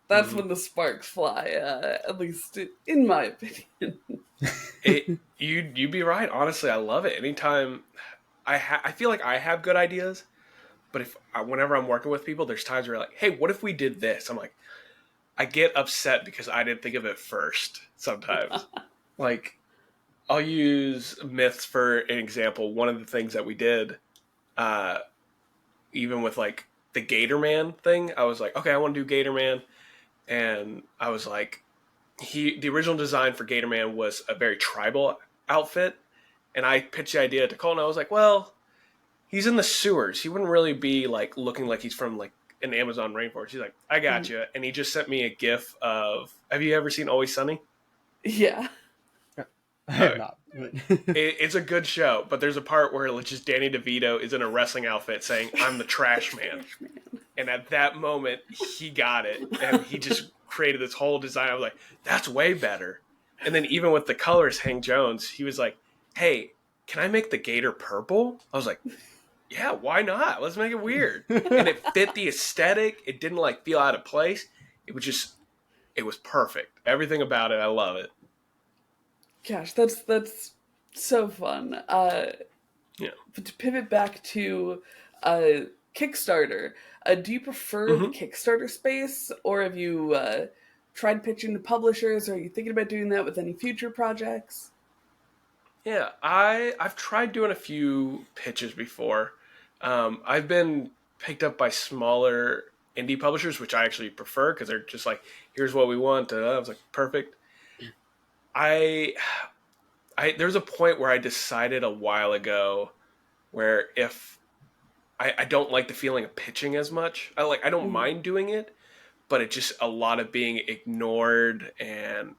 that's when the sparks fly, at least in my opinion. You'd be right. Honestly, I love it. Anytime I feel like I have good ideas, but whenever I'm working with people, there's times where like, hey, what if we did this? I'm like, I get upset because I didn't think of it first sometimes. Like, I'll use myths for an example. One of the things that we did, even with like the Gator Man thing, I was like, okay, I want to do Gator Man. And I was like, the original design for Gator Man was a very tribal outfit. And I pitched the idea to Colin. I was like, well, he's in the sewers. He wouldn't really be like looking like he's from like an Amazon rainforest. He's like, I got you. And he just sent me a GIF of, have you ever seen Always Sunny? Yeah. I have not. It's a good show, but there's a part where it's just Danny DeVito is in a wrestling outfit saying, I'm the trash man. And at that moment, he got it. And he just created this whole design. I was like, that's way better. And then even with the colors, Hank Jones, he was like, hey, can I make the gator purple? I was like, yeah, why not? Let's make it weird. And it fit the aesthetic. It didn't like feel out of place. It was perfect. Everything about it, I love it. Gosh, that's so fun. Yeah. But to pivot back to Kickstarter, do you prefer the Kickstarter space, or have you tried pitching to publishers? Or are you thinking about doing that with any future projects? Yeah, I've tried doing a few pitches before. I've been picked up by smaller indie publishers, which I actually prefer because they're just like, here's what we want. I was like, perfect. There's a point where I decided a while ago where if I don't like the feeling of pitching as much. I don't mind doing it, but it's just a lot of being ignored, and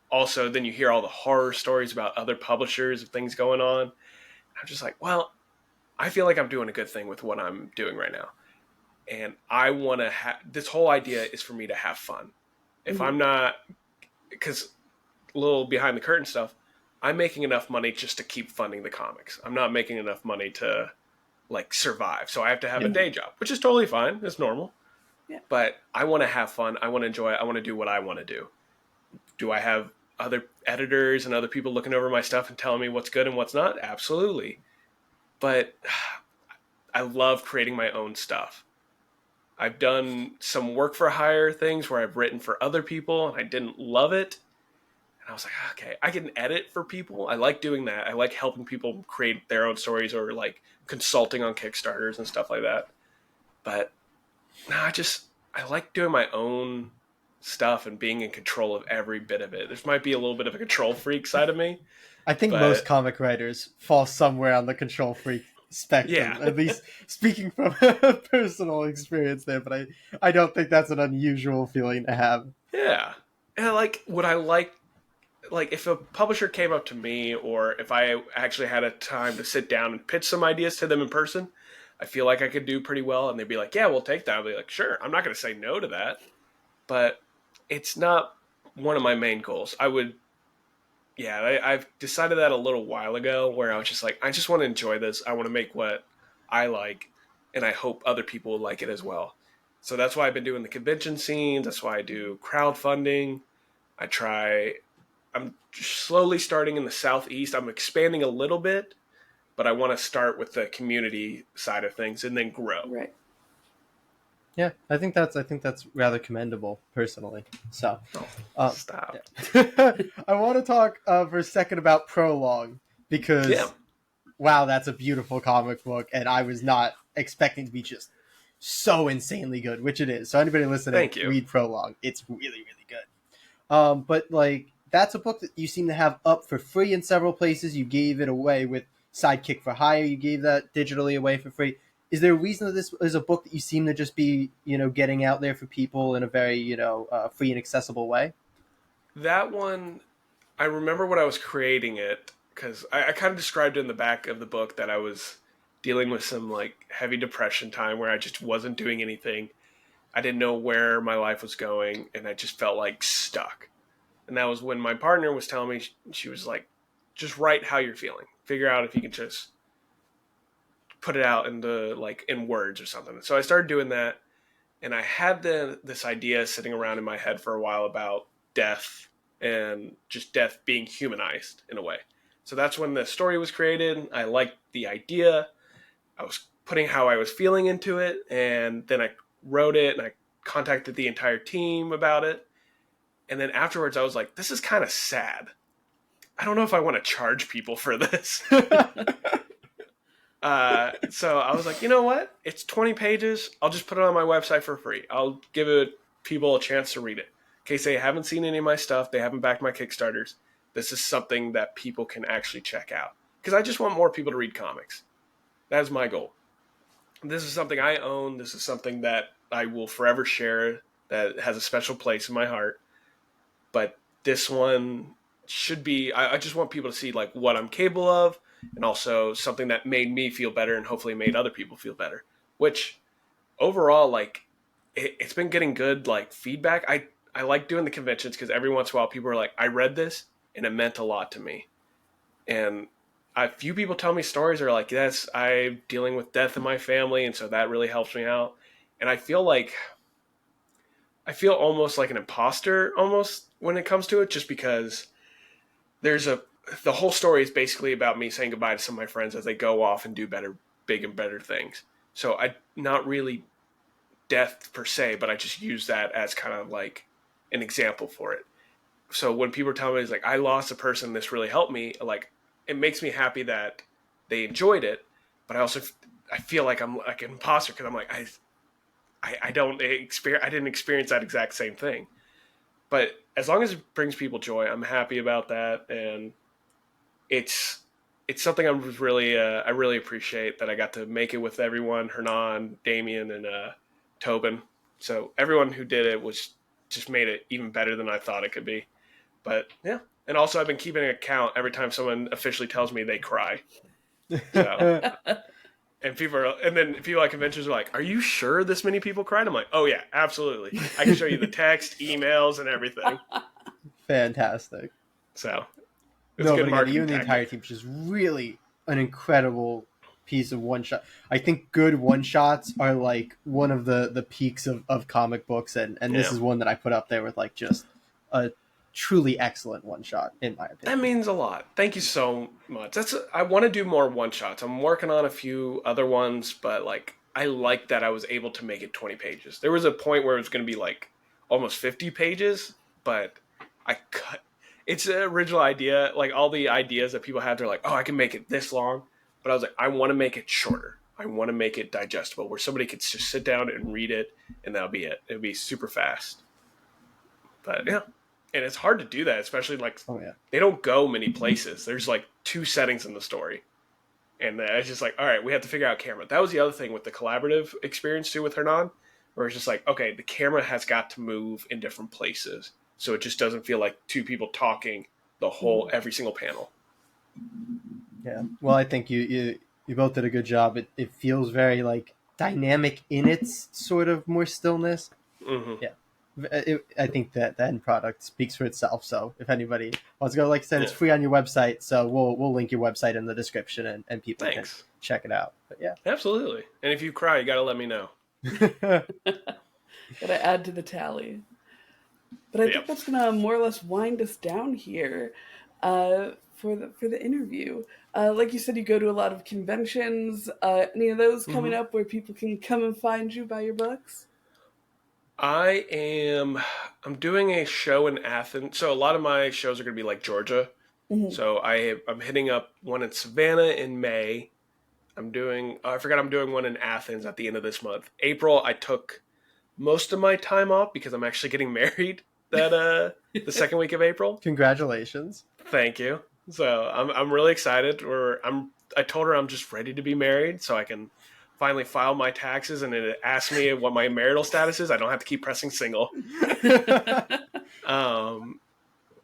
also then you hear all the horror stories about other publishers of things going on. I'm just like, well, I feel like I'm doing a good thing with what I'm doing right now. And I want to have, this whole idea is for me to have fun. If I'm not, because a little behind the curtain stuff, I'm making enough money just to keep funding the comics. I'm not making enough money to like survive. So I have to have a day job, which is totally fine. It's normal. Yeah. But I want to have fun. I want to enjoy it. I want to do what I want to do. Do I have other editors and other people looking over my stuff and telling me what's good and what's not? Absolutely. But I love creating my own stuff. I've done some work for hire things where I've written for other people and I didn't love it. And I was like, okay, I can edit for people. I like doing that. I like helping people create their own stories or like consulting on Kickstarters and stuff like that. But no, I like doing my own stuff and being in control of every bit of it. There might be a little bit of a control freak side of me. I think most comic writers fall somewhere on the control freak spectrum. Yeah. At least speaking from personal experience there, but I don't think that's an unusual feeling to have. Yeah. And like, would I like if a publisher came up to me or if I actually had a time to sit down and pitch some ideas to them in person, I feel like I could do pretty well. And they'd be like, yeah, we'll take that. I'll be like, sure, I'm not going to say no to that. But it's not one of my main goals. I've decided that a little while ago where I was just like, I just want to enjoy this. I want to make what I like, and I hope other people will like it as well. So that's why I've been doing the convention scenes. That's why I do crowdfunding. I'm slowly starting in the Southeast. I'm expanding a little bit, but I want to start with the community side of things and then grow. Right. Yeah, I think that's rather commendable, personally. So, stop. Yeah. I want to talk for a second about Prolong because, wow, that's a beautiful comic book, and I was not expecting to be just so insanely good, which it is. So anybody listening, read Prolong. It's really, really good. But like, that's a book that you seem to have up for free in several places. You gave it away with Sidekick for Hire. You gave that digitally away for free. Is there a reason that this is a book that you seem to just be, getting out there for people in a very, free and accessible way? That one, I remember when I was creating it, because I kind of described it in the back of the book that I was dealing with some like heavy depression time where I just wasn't doing anything. I didn't know where my life was going, and I just felt like stuck. And that was when my partner was telling me, she was like, just write how you're feeling. Figure out if you can just put it out in words or something. So I started doing that, and I had this idea sitting around in my head for a while about death and just death being humanized in a way. So that's when the story was created. I liked the idea. I was putting how I was feeling into it, and then I wrote it, and I contacted the entire team about it. And then afterwards, I was like, this is kind of sad. I don't know if I want to charge people for this. So I was like, you know what? It's 20 pages. I'll just put it on my website for free. I'll give people a chance to read it. In case they haven't seen any of my stuff, they haven't backed my Kickstarters, this is something that people can actually check out. Because I just want more people to read comics. That is my goal. This is something I own. This is something that I will forever share, that has a special place in my heart. But this one should be, I just want people to see like what I'm capable of, and also something that made me feel better and hopefully made other people feel better. Which overall, like, it's been getting good like feedback. I like doing the conventions because every once in a while people are like, I read this and it meant a lot to me. And a few people tell me stories are like, yes, I'm dealing with death in my family, and so that really helps me out. And I feel almost like an imposter almost when it comes to it, just because the whole story is basically about me saying goodbye to some of my friends as they go off and do big and better things. So not really death per se, but I just use that as kind of like an example for it. So when people are telling me, it's like, I lost a person, this really helped me, like, it makes me happy that they enjoyed it, but I feel like I'm like an imposter because I'm like, I didn't experience that exact same thing. But as long as it brings people joy, I'm happy about that, and it's something I really appreciate that I got to make it with everyone, Hernan, Damien, and Tobin. So everyone who did it just made it even better than I thought it could be. But yeah, and also I've been keeping an account every time someone officially tells me they cry. So. And then people at conventions are like, "Are you sure this many people cried?" I'm like, "Oh yeah, absolutely. I can show you the text, emails, and everything." Fantastic. So, it's good marketing. You and the entire team, which is really an incredible piece of one shot. I think good one shots are like one of the peaks of comic books, and this is one that I put up there with like just a truly excellent one shot in my opinion. That means a lot. Thank you so much. I want to do more one shots. I'm working on a few other ones, but like I like that I was able to make it 20 pages. There was a point where it was going to be like almost 50 pages, but I cut. It's an original idea. Like all the ideas that people have, they're like, "Oh, I can make it this long," but I was like, I want to make it shorter. I want to make it digestible, where somebody could just sit down and read it, and that'll be it. It'll be super fast. But yeah. And it's hard to do that, especially like they don't go many places. There's like 2 settings in the story. And it's just like, all right, we have to figure out camera. That was the other thing with the collaborative experience too with Hernan, where it's just like, okay, the camera has got to move in different places. So it just doesn't feel like 2 people talking the whole, every single panel. Yeah. Well, I think you both did a good job. It feels very like dynamic in its sort of more stillness. Mm-hmm. Yeah. I think that the end product speaks for itself. So if anybody wants to go, like I said, it's free on your website. So we'll link your website in the description and people can check it out. But yeah, absolutely. And if you cry, you got to let me know. Got to add to the tally. But I think that's gonna more or less wind us down here for the interview. Like you said, you go to a lot of conventions. Any of those coming up where people can come and find you, buy your books? I'm doing a show in Athens. So a lot of my shows are going to be like Georgia. Mm-hmm. So I'm hitting up one in Savannah in May. I'm doing one in Athens at the end of this month. April, I took most of my time off because I'm actually getting married the second week of April. Congratulations. Thank you. So I'm really excited. I told her I'm just ready to be married so I can finally file my taxes, and it asked me what my marital status is. I don't have to keep pressing single.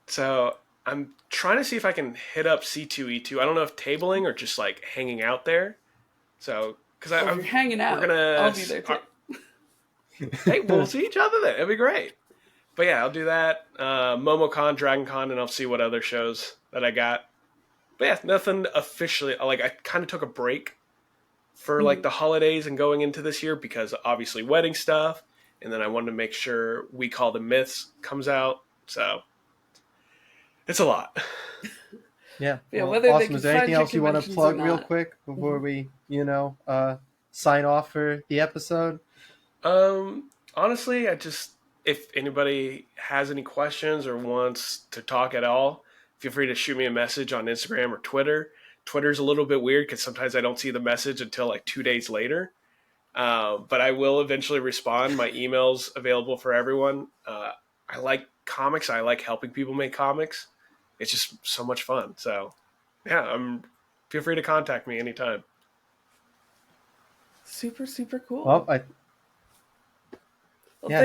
So I'm trying to see if I can hit up C2E2. I don't know if tabling or just like hanging out there. So because if you're hanging out, I'll be there too. Hey, we'll see each other then. It'll be great. But yeah, I'll do that. MomoCon, DragonCon, and I'll see what other shows that I got. But yeah, nothing officially. Like I kind of took a break for like the holidays and going into this year because obviously wedding stuff, and then I wanted to make sure We Call the Myths comes out, so it's a lot. Yeah, well, awesome. Is there anything else you want to plug real quick before we sign off for the episode? Honestly, if anybody has any questions or wants to talk at all, feel free to shoot me a message on Instagram or Twitter. Twitter's a little bit weird because sometimes I don't see the message until like 2 days later. But I will eventually respond. My email's available for everyone. I like comics. I like helping people make comics. It's just so much fun. So, yeah, feel free to contact me anytime. Super, super cool. Well, I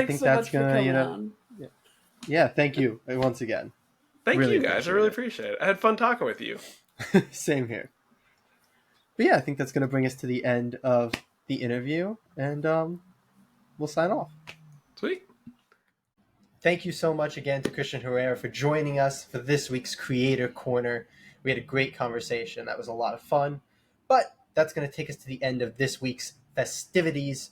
think so that's gonna, Yeah, thank you once again. Thank you guys. I really appreciate it. I had fun talking with you. Same here. But yeah, I think that's going to bring us to the end of the interview, and we'll sign off. Sweet. Thank you so much again to Kristian Herrera for joining us for this week's Creator Corner. We had a great conversation. That was a lot of fun. But that's going to take us to the end of this week's festivities.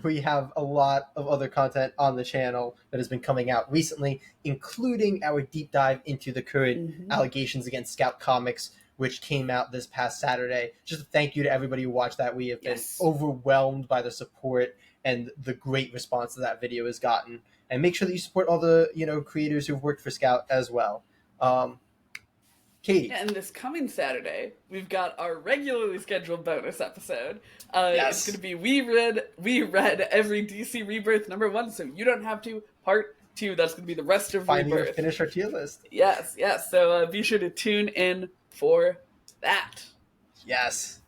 We have a lot of other content on the channel that has been coming out recently, including our deep dive into the current allegations against Scout Comics, which came out this past Saturday. Just a thank you to everybody who watched that. We have been overwhelmed by the support and the great response that video has gotten. And make sure that you support all the creators who've worked for Scout as well. Katie. And this coming Saturday, we've got our regularly scheduled bonus episode. It's going to be We Read Every DC Rebirth #1, so you don't have to. Part 2, that's going to be the rest of Finally Rebirth. Finish our tier list. Yes. So be sure to tune in for that. Yes.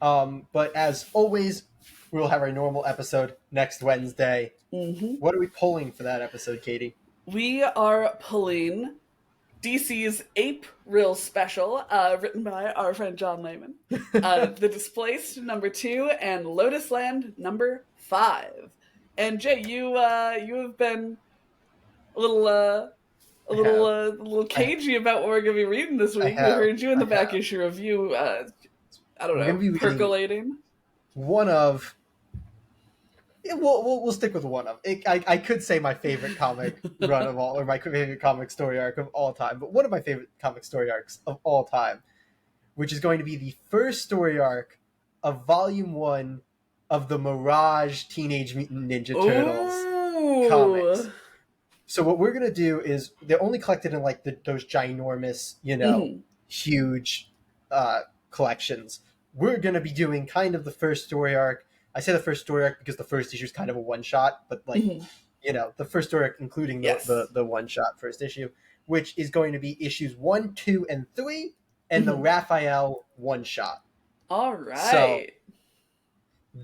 But as always, we'll have our normal episode next Wednesday. What are we pulling for that episode, Katie? We are pulling DC's April special, written by our friend John Layman. The Displaced, number 2, and Lotus Land, number 5. And Jay, you have been a little cagey about what we're going to be reading this week. We heard you in the back issue review. I don't know, percolating. One of. Yeah, we'll stick with one of. I could say my favorite comic run of all, or my favorite comic story arc of all time, but one of my favorite comic story arcs of all time, which is going to be the first story arc of Volume 1 of the Mirage Teenage Mutant Ninja Turtles comics. So what we're going to do is, they're only collected in like those ginormous, huge collections. We're going to be doing kind of the first story arc. I say the first story arc because the first issue is kind of a one-shot, but the first story arc including the one-shot first issue, which is going to be issues 1, 2, and 3, and the Raphael one-shot. All right. So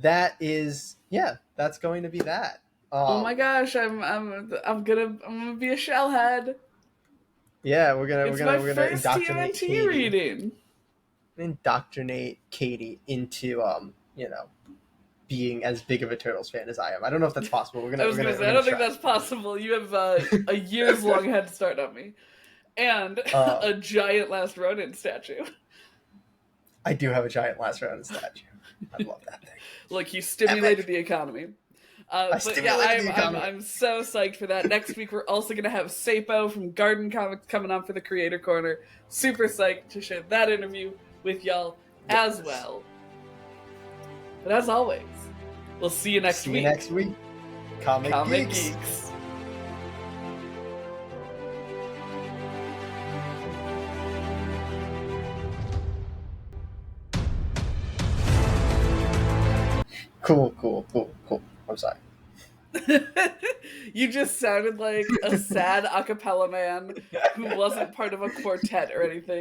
that is, that's going to be that. Oh my gosh, I'm gonna be a shellhead. Yeah, we're gonna indoctrinate TMNT reading. Indoctrinate Katie into being as big of a Turtles fan as I am. I don't know if that's possible. I don't think that's possible. You have a years long head start on me, and a giant Last Ronin statue. I do have a giant Last Ronin statue. I love that thing. Look, you stimulated the economy. I'm so psyched for that. Next week, we're also going to have Sapo from Garden Comics coming on for the Creator Corner. Super psyched to share that interview with y'all as well. But as always, we'll see you next week. Comic Geeks. Cool. I'm sorry. You just sounded like a sad a cappella man who wasn't part of a quartet or anything.